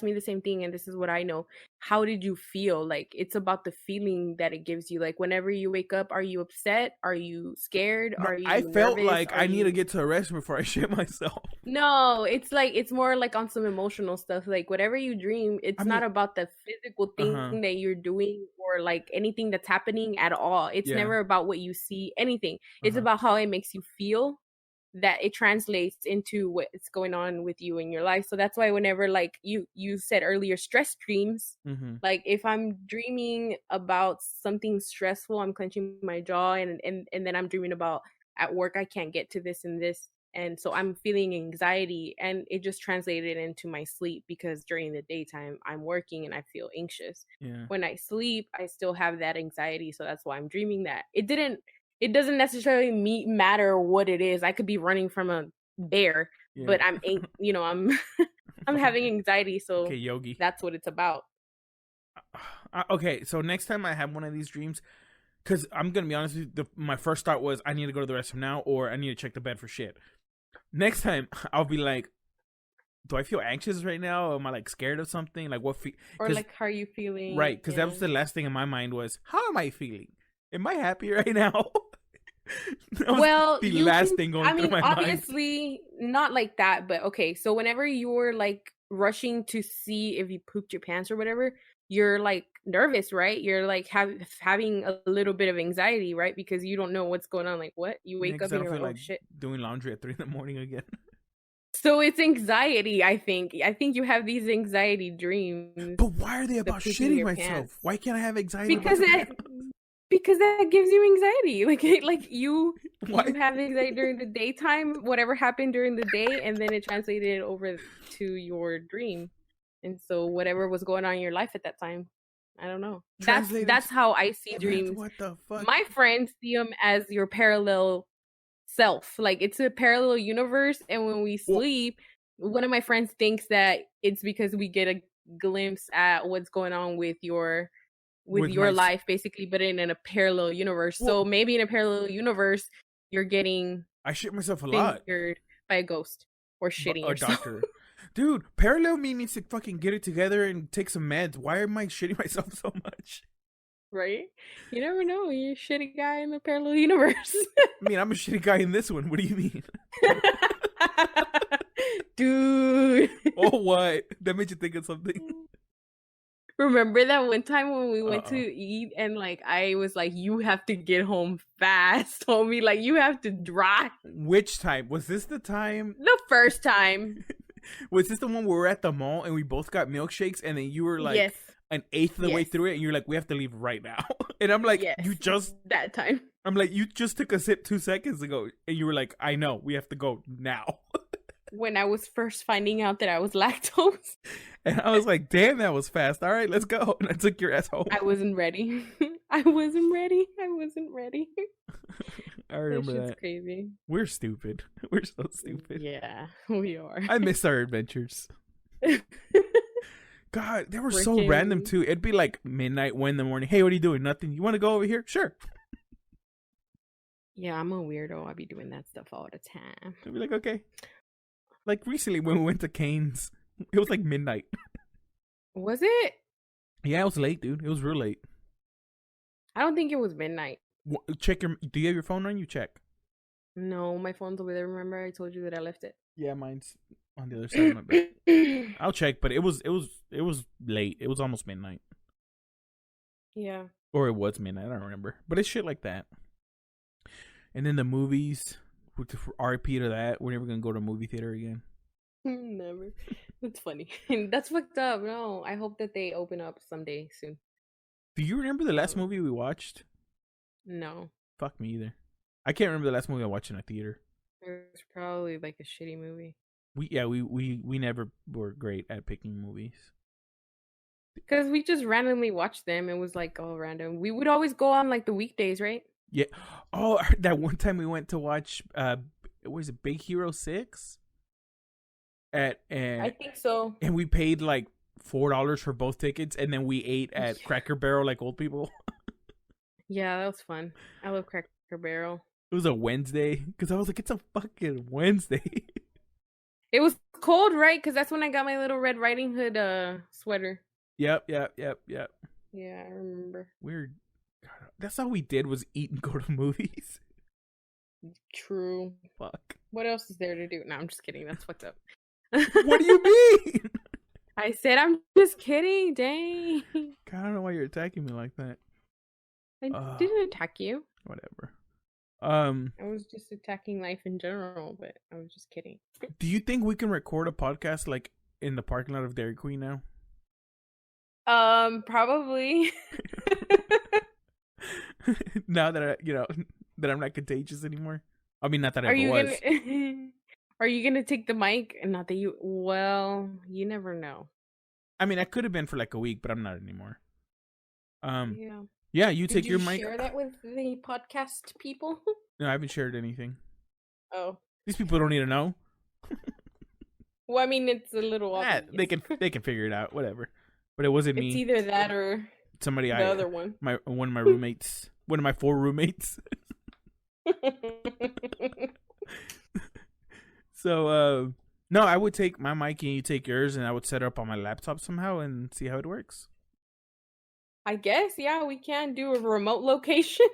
me the same thing, and this is what I know. How did you feel? Like it's about the feeling that it gives you. Like whenever you wake up, are you upset? Are you scared? No, Are I you felt nervous? like Are I need to you get to a rest before I shit myself. No, it's like it's more like on some emotional stuff. Like whatever you dream, I it's mean, not about the physical uh huh, thing that you're doing or like anything that's happening at all. It's yeah, never about what you see, anything. uh It's huh, about how it makes you feel that it translates into what's going on with you in your life. So that's why whenever like you said earlier stress dreams, mm-hmm, like if I'm dreaming about something stressful, I'm clenching my jaw and then I'm dreaming about at work I can't get to this and this, and so I'm feeling anxiety and it just translated into my sleep because during the daytime I'm working and I feel anxious. yeah, When I sleep I still have that anxiety, so that's why I'm dreaming that. It doesn't necessarily matter what it is. I could be running from a bear, yeah. but I'm I'm having anxiety, Okay, so Yogi. that's what it's about. Okay, so next time I have one of these dreams, because I'm gonna be honest with you, my first thought was I need to go to the restroom now, or I need to check the bed for shit. Next time, I'll be like, do I feel anxious right now? Am I like scared of something? Like what? Or Because like, how are you feeling? right, because that Yeah. was the last thing in my mind was how am I feeling? Am I happy right now? That was Well, the you last can, thing going I through mean, my mind. obviously not like that, but okay. So whenever you're like rushing to see if you pooped your pants or whatever, you're like nervous, right? You're like having a little bit of anxiety, right? Because you don't know what's going on. Like, what? You Yeah, wake because up I and don't you're feel like, oh like shit. doing laundry at 3 in the morning again. So it's anxiety, I think. I think you have these anxiety dreams, But why are they the about pooping shitting your pants. myself? Why can't I have anxiety about Because something it else? because that gives you anxiety. Like Why? you have anxiety during the daytime, whatever happened during the day, and then it translated over to your dream. And so whatever was going on in your life at that time, I don't know. Translated That's how I see That's dreams. what the fuck. My friends see them as your parallel self. Like it's a parallel universe, and when we Well, sleep, one of my friends thinks that it's because we get a glimpse at what's going on with with your my life basically, but in a parallel universe. well, So maybe in a parallel universe you're getting I shit myself a lot. fingered by a ghost or shitting A yourself. doctor, dude. Parallel me needs to fucking get it together and take some meds. Why am I shitting myself so much? Right? You never know, you're a shitty guy in the parallel universe. I mean, I'm a shitty guy in this one. What do you mean? Dude. Oh, what? That made you think of something? Remember that one time when we went to Uh-oh. eat and like I was like, you have to get home fast, homie. Like you have to drive. Which time was this? The time The first time. was this the one where we were at the mall and we both got milkshakes and then you were like Yes. an eighth of the way Yes. through it and you're like, we have to leave right now. And I'm like, Yes. That time. I'm like, you just took a sip 2 seconds ago and you were like, I know, we have to go now. When I was first finding out that I was lactose, And I was like, damn, that was fast. All right, let's go. And I took your ass home. I wasn't ready. I wasn't ready. I wasn't ready. I That remember shit's that. crazy. We're stupid. We're so stupid. Yeah, we are. I miss our adventures. God, they were so random too. It'd be like midnight, 1 in the morning. Hey, what are you doing? Nothing. You want to go over here? Sure. Yeah, I'm a weirdo. I be doing that stuff all the time. I'd be like, okay. Like recently when we went to Cane's, it was like midnight. Was it? Yeah, it was late, dude. It was real late. I don't think it was midnight. Check your. Do you have your phone on? You check. No, my phone's over there. Remember, I told you that I left it. Yeah, mine's on the other side of my bed. I'll check, but it was late. It was almost midnight. Yeah. Or it was midnight. I don't remember. But it's shit like that. And then the movies. RIP to that. We're never gonna go to a movie theater again. Never. That's funny. That's fucked up. No, I hope that they open up someday soon. Do you remember the last movie we watched? No. Fuck me either. I can't remember the last movie I watched in a theater. It was probably like a shitty movie. We never were great at picking movies. Because we just randomly watched them. It was like all random. We would always go on like the weekdays, right? Yeah. Oh, that one time we went to watch was it Big Hero 6? I think so. And we paid like $4 for both tickets, and then we ate at Cracker Barrel like old people. Yeah, that was fun. I love Cracker Barrel. It was a Wednesday because I was like, it's a fucking Wednesday. It was cold, right? Because that's when I got my little Red Riding Hood sweater. Yep. Yeah, I remember. Weird. God, that's all we did was eat and go to movies. True. Fuck. What else is there to do? No, I'm just kidding. That's fucked up. What do you mean? I said I'm just kidding. Dang. God, I don't know why you're attacking me like that. I didn't attack you. Whatever. I was just attacking life in general, but I was just kidding. Do you think we can record a podcast like in the parking lot of Dairy Queen now? Probably. Now that that I'm not contagious anymore. I mean, not that I ever was. Are you gonna take the mic? Not that you. Well, you never know. I mean, I could have been for like a week, but I'm not anymore. Yeah. Yeah, you take your mic. Share that with the podcast people? No, I haven't shared anything. Oh. These people don't need to know. Well, I mean, it's a little obvious. They can figure it out, whatever. But it wasn't me. It's either that or somebody. The other one. One of my roommates. One of my 4 roommates. So, no, I would take my mic and you take yours, and I would set it up on my laptop somehow and see how it works. I guess, yeah, we can do a remote location.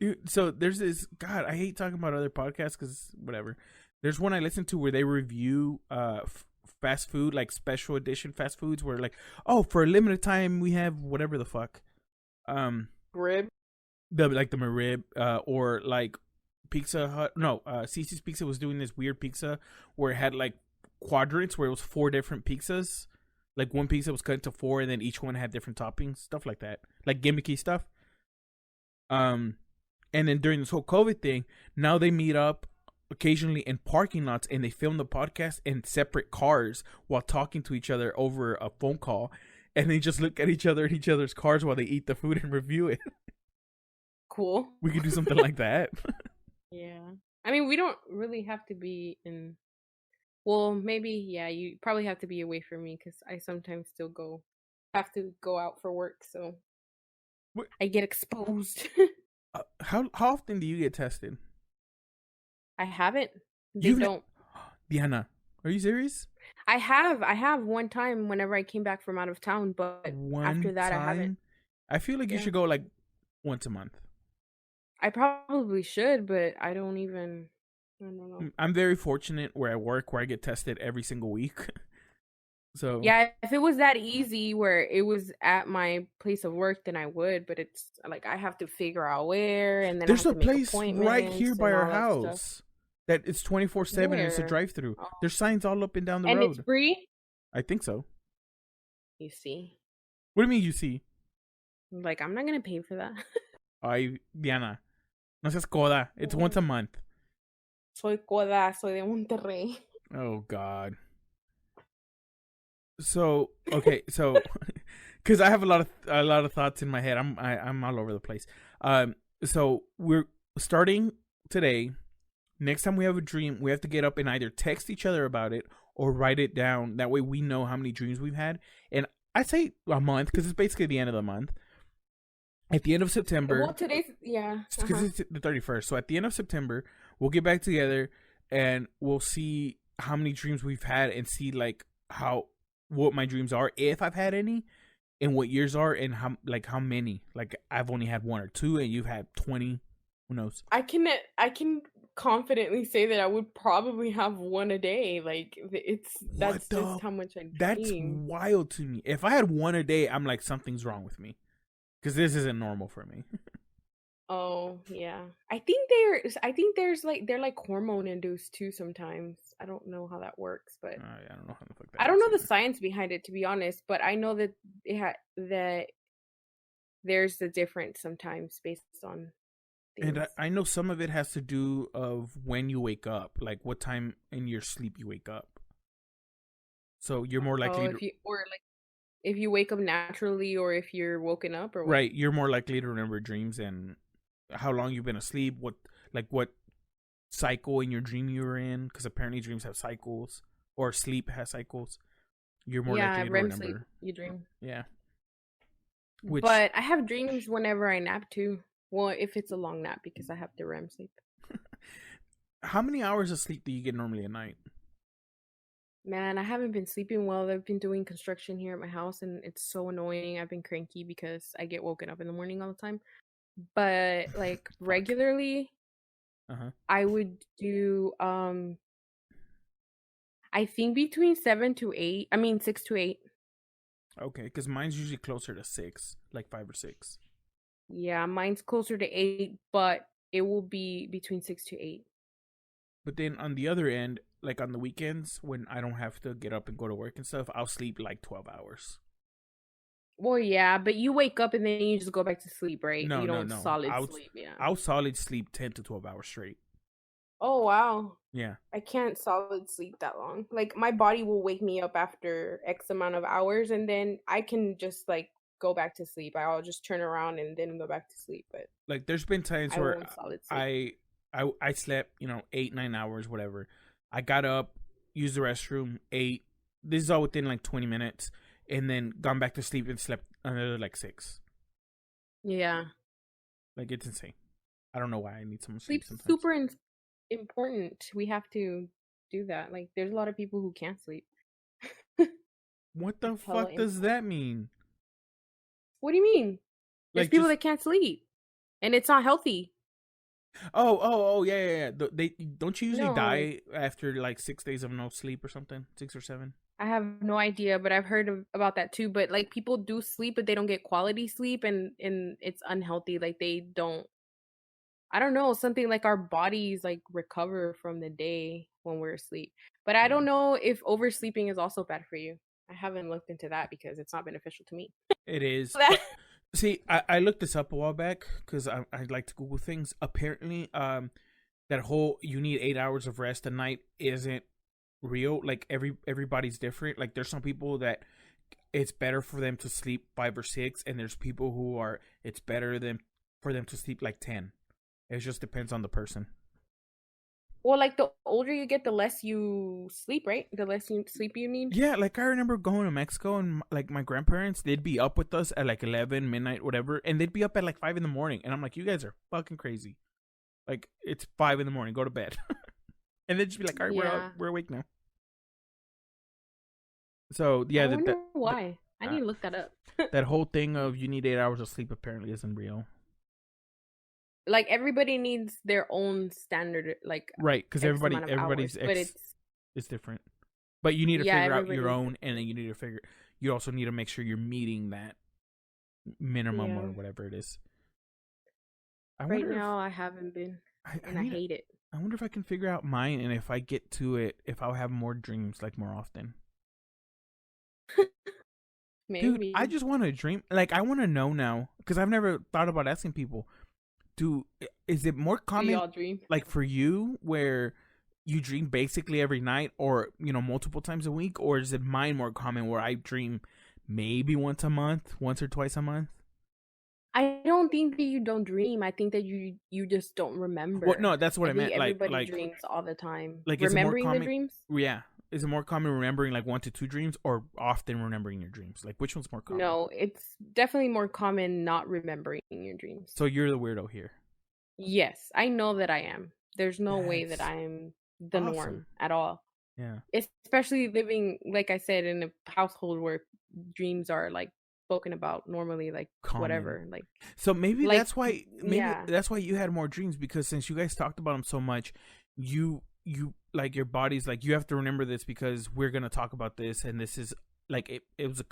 Dude, so there's this. God, I hate talking about other podcasts because whatever. There's one I listen to where they review fast food, like special edition fast foods, where like, oh, for a limited time we have whatever the fuck, rib, the McRib, or like Pizza Hut. No, Cece's Pizza was doing this weird pizza where it had like quadrants where it was 4 different pizzas. Like one pizza was cut into 4, and then each one had different toppings, stuff like that, like gimmicky stuff. And then during this whole COVID thing, now they meet up occasionally in parking lots and they film the podcast in separate cars while talking to each other over a phone call, and they just look at each other in each other's cars while they eat the food and review it. Cool. We could do something like that. Yeah. I mean, we don't really have to be in. Well, maybe, yeah, you probably have to be away from me because I sometimes still have to go out for work, so I get exposed. How often do you get tested? I haven't. They don't. Diana, are you serious? I have one time whenever I came back from out of town, but after that I haven't. I feel like you should go like once a month. I probably should, but I don't know. I'm very fortunate where I work where I get tested every single week. So yeah, if it was that easy where it was at my place of work, then I would. But it's like I have to figure out where, and then there's I have a to make place right here by our house that it's 24/7. It's a drive-through. Oh. There's signs all up and down the road. And it's free. I think so. You see? What do you mean you see? Like I'm not gonna pay for that. Diana, no seas coda. It's once a month. Soy coda. Soy de Monterrey. Oh God. So okay, so because I have a lot of thoughts in my head, I'm all over the place. So we're starting today. Next time we have a dream, we have to get up and either text each other about it or write it down. That way we know how many dreams we've had. And I'd say a month because it's basically the end of the month. At the end of September, Well, today's because it's the 31st. So at the end of September, we'll get back together and we'll see how many dreams we've had and see like what my dreams are, if I've had any, and what years are, and how many. Like I've only had one or two, and you've had 20. Who knows? I can confidently say that I would probably have one a day. Like that's just how much I dream. That's wild to me. If I had one a day, I'm like, something's wrong with me, because this isn't normal for me. Oh yeah, I think there's like they're like hormone induced too sometimes. I don't know how that works, but I don't know how the fuck that I don't know works the science behind it, to be honest. But I know that that there's a difference sometimes based on things. And I know some of it has to do of when you wake up, like what time in your sleep you wake up. So you're more likely if you wake up naturally, or if you're woken up, or what? Right, you're more likely to remember dreams and how long you've been asleep, what cycle in your dream you were in, because apparently dreams have cycles, or sleep has cycles. You're more likely to REM remember. sleep, you dream. Yeah. But I have dreams whenever I nap too. Well, if it's a long nap, because I have the REM sleep. How many hours of sleep do you get normally a night? Man, I haven't been sleeping well. I've been doing construction here at my house, and it's so annoying. I've been cranky because I get woken up in the morning all the time. But like regularly, I would do I think between 6 to 8. Okay, because mine's usually closer to 6, like 5 or 6. Yeah, mine's closer to 8, but it will be between 6 to 8. But then on the other end, like on the weekends when I don't have to get up and go to work and stuff, I'll sleep like 12 hours. Well, yeah, but you wake up and then you just go back to sleep, right? No, you don't no. solid sleep, yeah. I'll solid sleep 10 to 12 hours straight. Oh, wow. Yeah. I can't solid sleep that long. Like, my body will wake me up after X amount of hours, and then I can just, like, go back to sleep. I'll just turn around and then go back to sleep. But like, there's been times where I slept, 8-9 hours, whatever. I got up, used the restroom, ate. This is all within like 20 minutes, and then gone back to sleep and slept another like 6. Yeah. Like, it's insane. I don't know why I need so much sleep. Sometimes. Super important. We have to do that. Like, there's a lot of people who can't sleep. What the fuck does that mean? What do you mean? There's people that can't sleep, and it's not healthy. Oh, yeah. They don't you usually die after like 6 days of no sleep or something? 6 or 7? I have no idea, but I've heard about that too. But like, people do sleep, but they don't get quality sleep, and it's unhealthy. Like, they don't. I don't know, something like our bodies like recover from the day when we're asleep. But I don't know if oversleeping is also bad for you. I haven't looked into that because it's not beneficial to me. It is. See, I looked this up a while back because I like to Google things. Apparently, that whole you need 8 hours of rest a night isn't real. Like, everybody's different. Like, there's some people that it's better for them to sleep 5 or 6, and there's people who it's better for them to sleep like 10. It just depends on the person. Well, like, the older you get, the less you sleep, right? The less sleep you need. Yeah, like, I remember going to Mexico, and like my grandparents, they'd be up with us at like 11, midnight, whatever, and they'd be up at like 5 in the morning, and I'm like, you guys are fucking crazy. Like, it's 5 in the morning, go to bed. And they'd just be like, all right, we're awake now. So yeah, I wonder why. I need to look that up. That whole thing of you need 8 hours of sleep apparently isn't real. Like, everybody needs their own standard, like, right? Because everybody's it's different. But you need to figure out your own, and then you also need to make sure you're meeting that minimum or whatever it is. Right now, I haven't been, and I hate it. I wonder if I can figure out mine, and if I get to it, if I'll have more dreams like more often. Maybe. Dude, I just want to dream. Like, I want to know now, because I've never thought about asking people. Is it more common, we all dream, like, for you, where you dream basically every night, or multiple times a week, or is it mine more common where I dream maybe once or twice a month? I don't think that you don't dream. I think that you just don't Well, remember. no, that's what I I think meant. everybody dreams all the time. Like, is it more Remembering the common? dreams? Yeah, is it more common remembering like 1 to 2 dreams, or often remembering your dreams? Like, which one's more common? No, it's definitely more common not remembering your dreams. So you're the weirdo here. Yes, I know that I am. There's no way that That's I'm the awesome. norm at all. Yeah, Especially living, like I said, in a household where dreams are like spoken about normally, like common. whatever, So maybe like that's why. Maybe yeah, that's why you had more dreams, because since you guys talked about them so much, you like your body's like, you have to remember this because we're gonna talk about this, and this is like it was a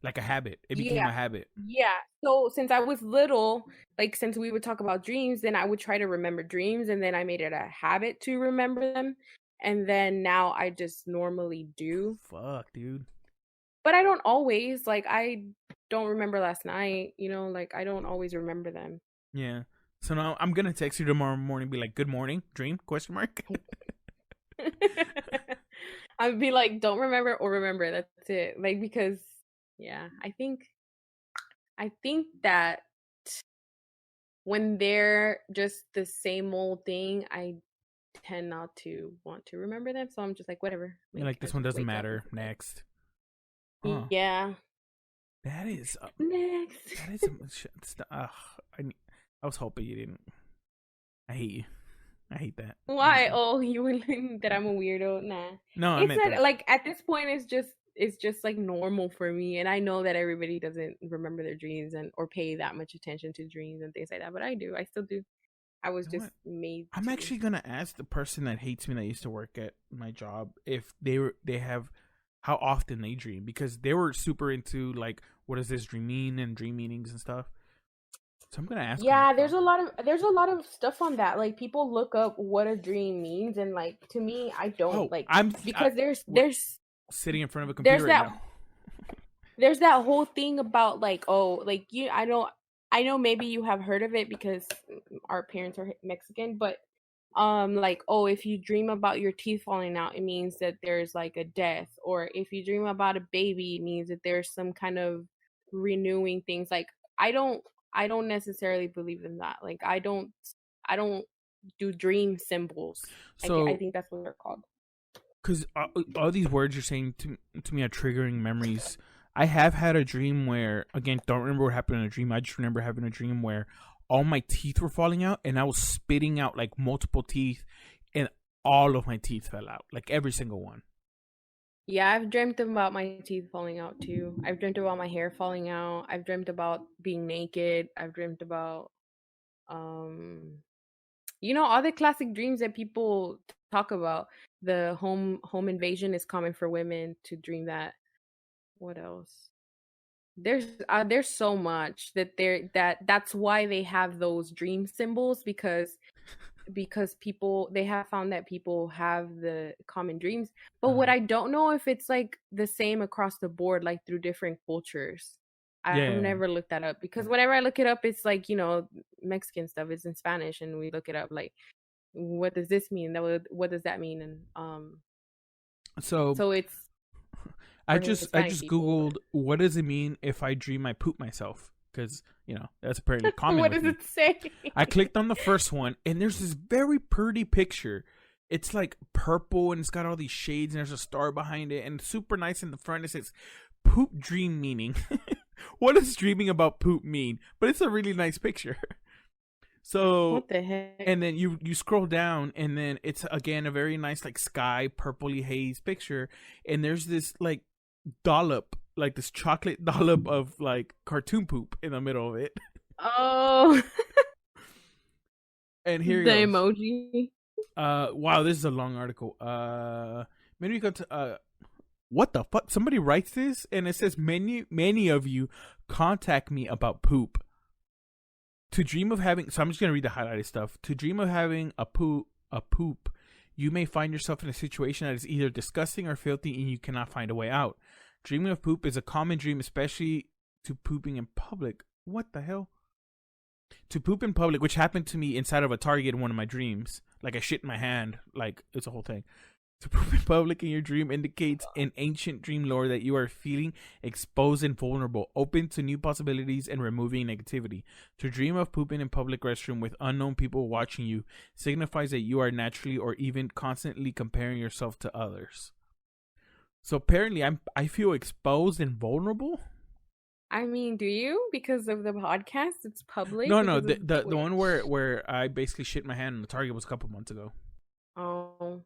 like a habit. It became yeah, a habit. yeah. So since I was little, like since we would talk about dreams, then I would try to remember dreams, and then I made it a habit to remember them, and then now I just normally do. Fuck, dude. But I don't always, like, I don't remember last night, like, I don't always remember them. Yeah. So now I'm gonna text you tomorrow morning, be like, "Good morning, dream?" Question mark. I'd be like, don't remember or remember, that's it. Like, because, yeah, I think that when they're just the same old thing, I tend not to want to remember them. So I'm just like, whatever. You're Like, like, I this one just doesn't wake up and matter. Next. Huh. forget. Yeah. That is. Next. That is some shit. I was hoping you didn't. I hate you. I hate that. Why? Oh, you were like that I'm a weirdo. Nah. No, I It's meant not that. like at this point it's just like normal for me. And I know that everybody doesn't remember their dreams and or pay that much attention to dreams and things like that, but I do. I still do. I was You know just what? made I'm to. actually gonna ask the person that hates me that used to work at my job if they have how often they dream, because they were super into like, what does this dream mean, and dream meanings and stuff. So I'm gonna ask them Yeah, there's about a that. lot of there's a lot of stuff on that. Like people look up what a dream means and like to me I don't Oh, like I because there's we're there's sitting in front of a there's computer right that now. there's that whole thing about like oh like you I know maybe you have heard of it because our parents are Mexican, but like oh if you dream about your teeth falling out it means that there's like a death, or if you dream about a baby it means that there's some kind of renewing things. Like I don't I don't necessarily believe in that. Like I don't do dream symbols. I So, think that's what they're called. because all these words you're saying to me are triggering memories. I have had a dream where, again, don't remember what happened in a dream. I just remember having a dream where all my teeth were falling out, and I was spitting out like multiple teeth, and all of my teeth fell out, like every single one. Yeah, I've dreamt about my teeth falling out too. I've dreamt about my hair falling out. I've dreamt about being naked. I've dreamt about um all the classic dreams that people talk about. The home invasion is common for women to dream that. What else? There's so much that's why they have those dream symbols because people they have found that people have the common dreams. But what Uh, I don't know if it's like the same across the board, like through different cultures. I've yeah. never looked that up because whenever I look it up, it's like Mexican stuff. It's in Spanish, and we look it up like, what does this mean? What does that mean? And So so it's I for just Hispanic people. googled, what does it mean if I dream I poop myself, because that's apparently common What with does me. it say? I clicked on the first one, and there's this very pretty picture. It's like purple, and it's got all these shades, and there's a star behind it, and super nice in the front. It says poop dream meaning. What does dreaming about poop mean? But it's a really nice picture. So, What the heck? and then you scroll down, and then it's again a very nice like sky purpley haze picture, and there's this like dollop, like this chocolate dollop of like cartoon poop in the middle of it. Oh, And here it the goes. emoji. Wow, this is a long article. Maybe we go to what the fuck? Somebody writes this, and it says many of you contact me about poop. To dream of having, so I'm just gonna read the highlighted stuff. To dream of having a poop, you may find yourself in a situation that is either disgusting or filthy, and you cannot find a way out. Dreaming of poop is a common dream, especially to pooping in public. What the hell? To poop in public, which happened to me inside of a Target in one of my dreams. Like I shit in my hand, like it's a whole thing. To poop in public in your dream indicates in ancient dream lore that you are feeling exposed and vulnerable, open to new possibilities and removing negativity. To dream of pooping in public restroom with unknown people watching you signifies that you are naturally or even constantly comparing yourself to others. So apparently I feel exposed and vulnerable. I mean, do you? Because of the podcast, it's public. No, Because of the one where I basically shit my hand in the Target was a couple months ago. Oh,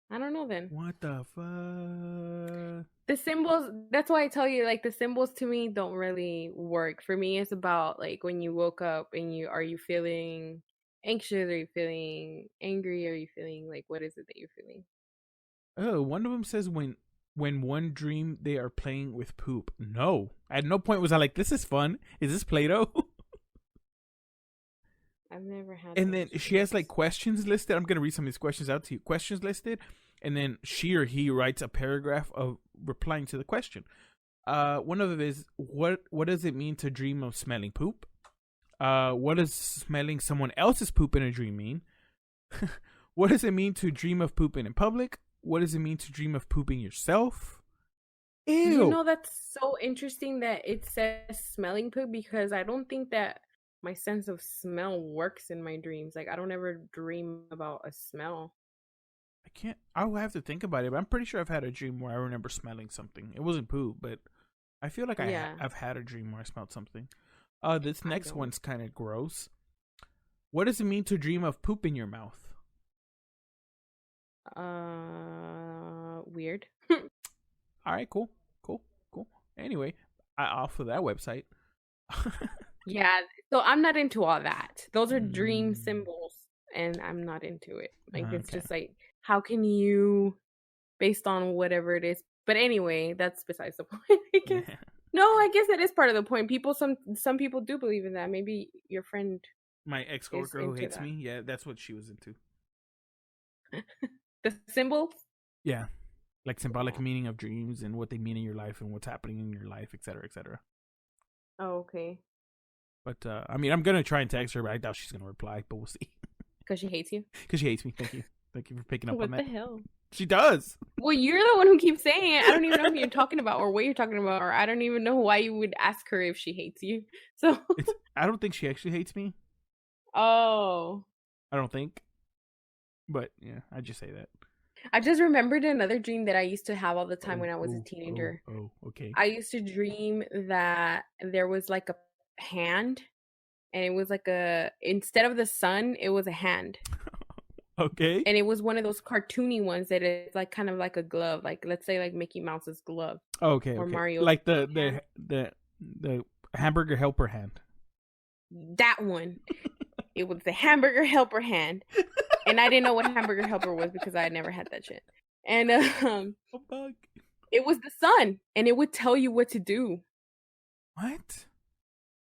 I don't know then. What the fuck? The symbols, that's why I tell you, like, the symbols to me don't really work. For me, it's about, like, when you woke up and are you feeling anxious? Are you feeling angry? Are you feeling, like, what is it that you're feeling? Oh, one of them says when one dream they are playing with poop. No. At no point was I like, this is fun. Is this Play-Doh? I've never had. And then she has like questions listed. I'm gonna read some of these questions out to you. Questions listed, and then she or he writes a paragraph of replying to the question. One of them is what does it mean to dream of smelling poop? What does smelling someone else's poop in a dream mean? What does it mean to dream of pooping in public? What does it mean to dream of pooping yourself? Ew. You know, that's so interesting that it says smelling poop, because I don't think that my sense of smell works in my dreams. Like, I don't ever dream about a smell. I'll have to think about it, but I'm pretty sure I've had a dream where I remember smelling something. It wasn't poop, but I feel like I've had a dream where I smelled something. This next one's kind of gross. What does it mean to dream of poop in your mouth? Weird. All right, cool. Anyway, off of that website. Yeah, so I'm not into all that. Those are dream symbols, and I'm not into it. Like, it's just like, how can you, based on whatever it is? But anyway, that's besides the point, I guess. Yeah. No, I guess that is part of the point. Some people do believe in that. Maybe your friend, my ex-coworker who hates me, yeah, that's what she was into. The symbols? Yeah. Like symbolic meaning of dreams and what they mean in your life and what's happening in your life, etc., etc. Oh, okay. But, I mean, I'm going to try and text her, but I doubt she's going to reply, but we'll see. Because she hates you? Because she hates me. Thank you. Thank you for picking up on that. What the hell? She does. Well, you're the one who keeps saying it. I don't even know who you're talking about or what you're talking about, or I don't even know why you would ask her if she hates you. So I don't think she actually hates me. Oh. I don't think. But, yeah, I just say that. I just remembered another dream that I used to have all the time when I was a teenager. Okay. I used to dream that there was like a hand, and it was like instead of the sun, it was a hand. Okay. And it was one of those cartoony ones that is like kind of like a glove, like let's say like Mickey Mouse's glove. Okay. Or Mario. Like the hamburger helper hand. That one. It was the hamburger helper hand. And I didn't know what hamburger helper was because I had never had that shit. And it was the sun, and it would tell you what to do. What?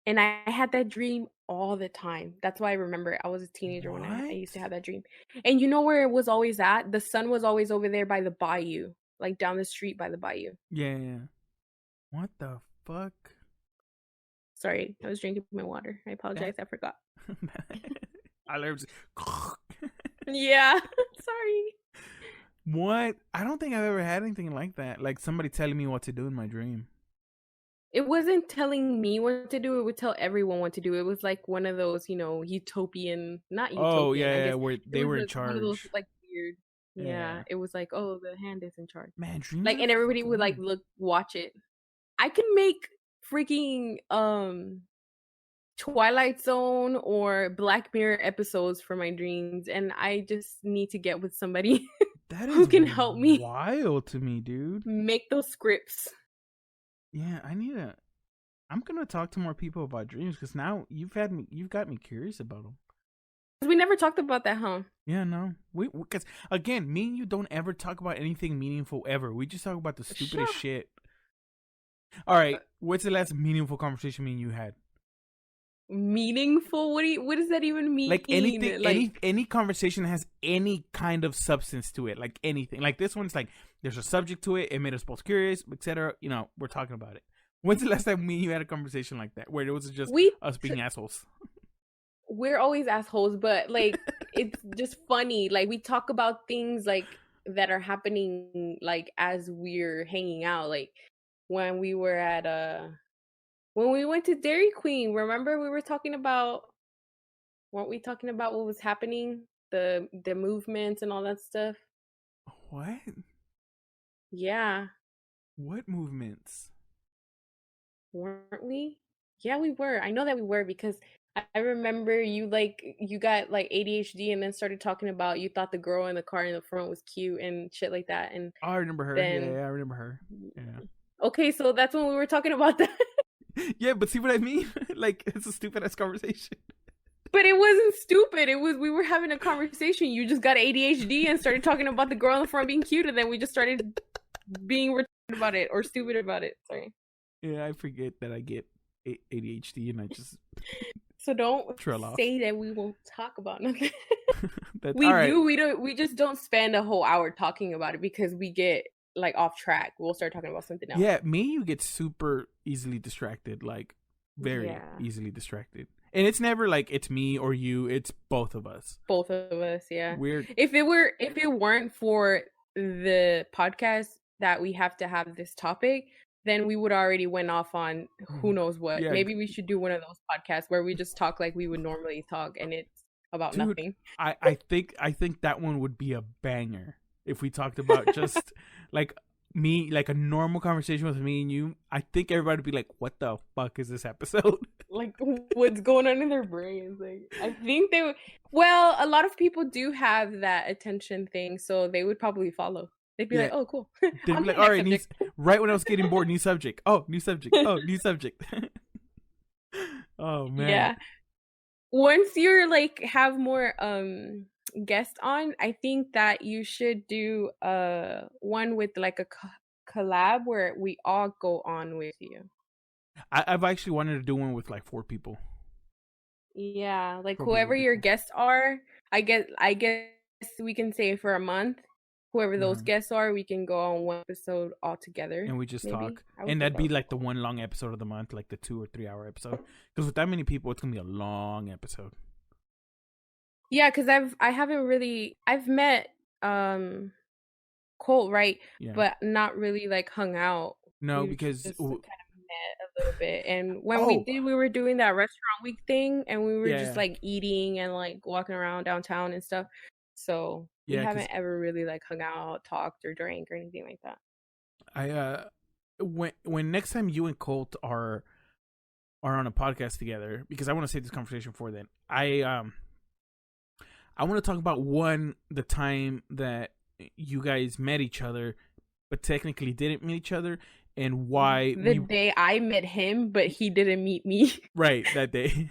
And I had that dream all the time. That's why I remember it. I was a teenager when I used to have that dream. And you know where it was always at? The sun was always over there by the bayou, like down the street by the bayou. Yeah. What the fuck? Sorry, I was drinking my water. I apologize. I forgot. I learned. Yeah, sorry. What? I don't think I've ever had anything like that. Like somebody telling me what to do in my dream. It wasn't telling me what to do. It would tell everyone what to do. It was like one of those, utopian, not utopian. Oh, yeah, where they were in charge. One of those, like, weird. Yeah, it was like, oh, the hand is in charge. Man, dreams. Like, and everybody would like watch it. I could make freaking Twilight Zone or Black Mirror episodes for my dreams, and I just need to get with somebody that is who can help me. Wild to me, dude. Make those scripts. Yeah, I'm gonna talk to more people about dreams because now you've got me curious about them. We never talked about that, huh? Yeah, no. Because again, me and you don't ever talk about anything meaningful ever. We just talk about the stupidest shit. All right, what's the last meaningful conversation me and you had? Meaningful? What does that even mean? Like anything, like any conversation that has any kind of substance to it, like anything. Like this one's like there's a subject to it. It made us both curious, etc. We're talking about it. When's the last time me and you had a conversation like that where it was just us being assholes? We're always assholes, but like it's just funny. Like we talk about things like that are happening like as we're hanging out. Like when we were at when we went to Dairy Queen, remember we were talking about, weren't we talking about what was happening? The movements and all that stuff? What? Yeah. What movements? Weren't we? Yeah, we were. I know that we were because I remember you got like ADHD and then started talking about you thought the girl in the car in the front was cute and shit like that. And Oh, I remember her. then Yeah, I remember her. Yeah. okay, so that's when we were talking about that. Yeah, but see what I mean? Like, it's a stupid ass conversation. But it wasn't stupid. It was, we were having a conversation. You just got ADHD and started talking about the girl in the front being cute, and then we just started being retarded about it or stupid about it. Sorry. Yeah, I forget that I get ADHD and I just So don't trail off. say that we won't talk about nothing. That's We all right. do. We don't. We just don't spend a whole hour talking about it because we get like off track. We'll start talking about something else. Yeah, me, you get super easily distracted, like very easily distracted. And it's never like it's me or you, it's both of us. Both of us, yeah. Weird. If it weren't for the podcast that we have to have this topic, then we would already went off on who knows what. Yeah. Maybe we should do one of those podcasts where we just talk like we would normally talk and it's about nothing. I think that one would be a banger if we talked about just like me, like a normal conversation with me and you. I think everybody would be like, what the fuck is this episode? Like, what's going on in their brains? Like, I think they would. Well, a lot of people do have that attention thing, so they would probably follow. They'd be like, oh, cool. They'd be like, all right, right when I was getting bored, new subject. Oh, new subject. Oh, new subject. Oh, man. Yeah. Once you're like, have more guests on, I think that you should do one with like a collab where we all go on with you. I've actually wanted to do one with like 4 people. Yeah, like whoever your guests are, I guess we can say for a month, whoever those guests are, we can go on one episode all together. And we just talk. And that'd be like the one long episode of the month, like the 2 or 3 hour episode. Because with that many people, it's going to be a long episode. Yeah, because I've met Colt, right? Yeah. But not really like hung out. No, because just kind of met a little bit. And when we were doing that restaurant week thing and we were just like eating and like walking around downtown and stuff. So we haven't ever really like hung out, talked or drank or anything like that. When next time you and Colt are on a podcast together, because I want to save this conversation for then. I want to talk about the time that you guys met each other, but technically didn't meet each other, and why the day I met him, but he didn't meet me. Right, that day.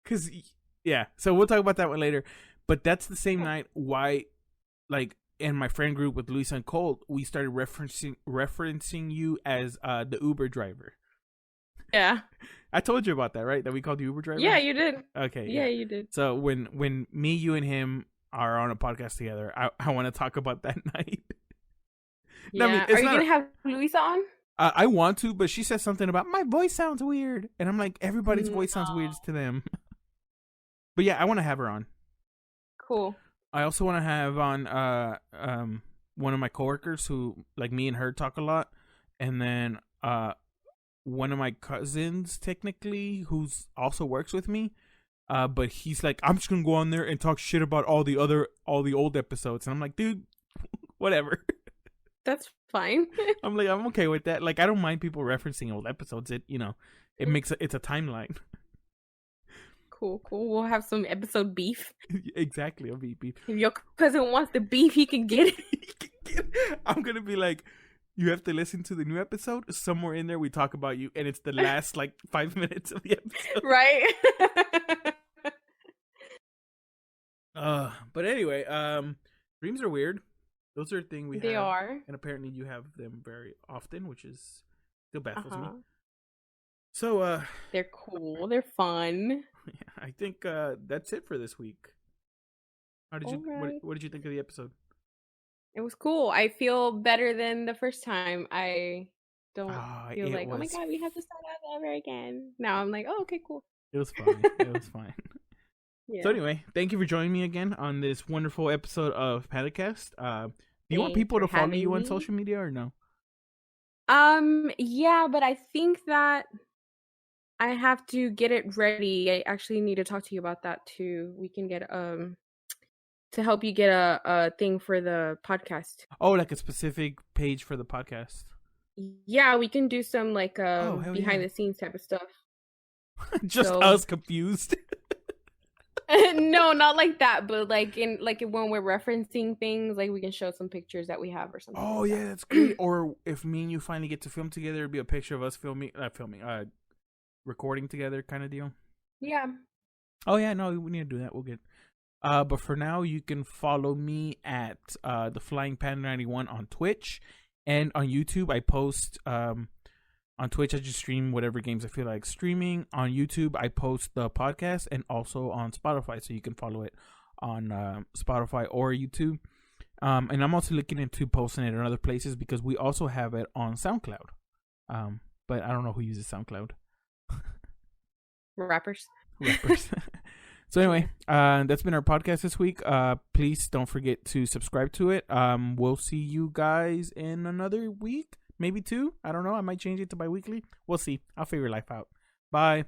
Because so we'll talk about that one later. But that's the same night why, like, in my friend group with Luisa and Colt, we started referencing you as the Uber driver. Yeah. I told you about that, right? That we called you Uber driver? Yeah, you did. Okay. Yeah, you did. So when me, you, and him are on a podcast together, I want to talk about that night. Yeah. No, I mean, are you going to have Luisa on? I want to, but she says something about my voice sounds weird. And I'm like, everybody's voice sounds weird to them. But yeah, I want to have her on. Cool. I also want to have on one of my coworkers who, like, me and her talk a lot. And then one of my cousins, technically, who's also works with me. But he's like, I'm just going to go on there and talk shit about all the old episodes. And I'm like, dude, whatever. That's fine. I'm okay with that. Like, I don't mind people referencing old episodes. It makes it's a timeline. Cool. We'll have some episode beef. Exactly, I'll be beef. If your cousin wants the beef, he can get it. I'm gonna be like, you have to listen to the new episode. Somewhere in there, we talk about you, and it's the last like 5 minutes of the episode. Right. But anyway, dreams are weird. Those are a thing we have. They are. And apparently you have them very often, which still baffles me. So, they're cool. They're fun. Yeah, I think that's it for this week. How did what did you think of the episode? It was cool. I feel better than the first time. I don't feel like, oh my god, we have to start all over again. Now I'm like, oh, okay, cool. It was fine. It was fine. Yeah. So anyway, thank you for joining me again on this wonderful episode of Pandacast. Do you want Thanks people for to follow having you on me. social media or no? Yeah, but I think that I have to get it ready. I actually need to talk to you about that too. We can get to help you get a thing for the podcast. Oh, like a specific page for the podcast. Yeah, we can do some like Oh, hell behind yeah. the scenes type of stuff. Just So us confused. no, not like that, but like when we're referencing things, like we can show some pictures that we have or something Oh like yeah, that. that's great. Or if me and you finally get to film together, it'd be a picture of us recording together, kind of deal. Yeah. Oh yeah, no, we need to do that. We'll get. But for now, you can follow me at the Flying Panda 91 on Twitch and on YouTube. I post on Twitch. I just stream whatever games I feel like streaming. On YouTube, I post the podcast and also on Spotify, so you can follow it on Spotify or YouTube. And I'm also looking into posting it in other places because we also have it on SoundCloud. But I don't know who uses SoundCloud. Rappers. So anyway, that's been our podcast this week. Please don't forget to subscribe to it. We'll see you guys in another week, maybe 2. I don't know. I might change it to bi-weekly. We'll see. I'll figure life out. Bye.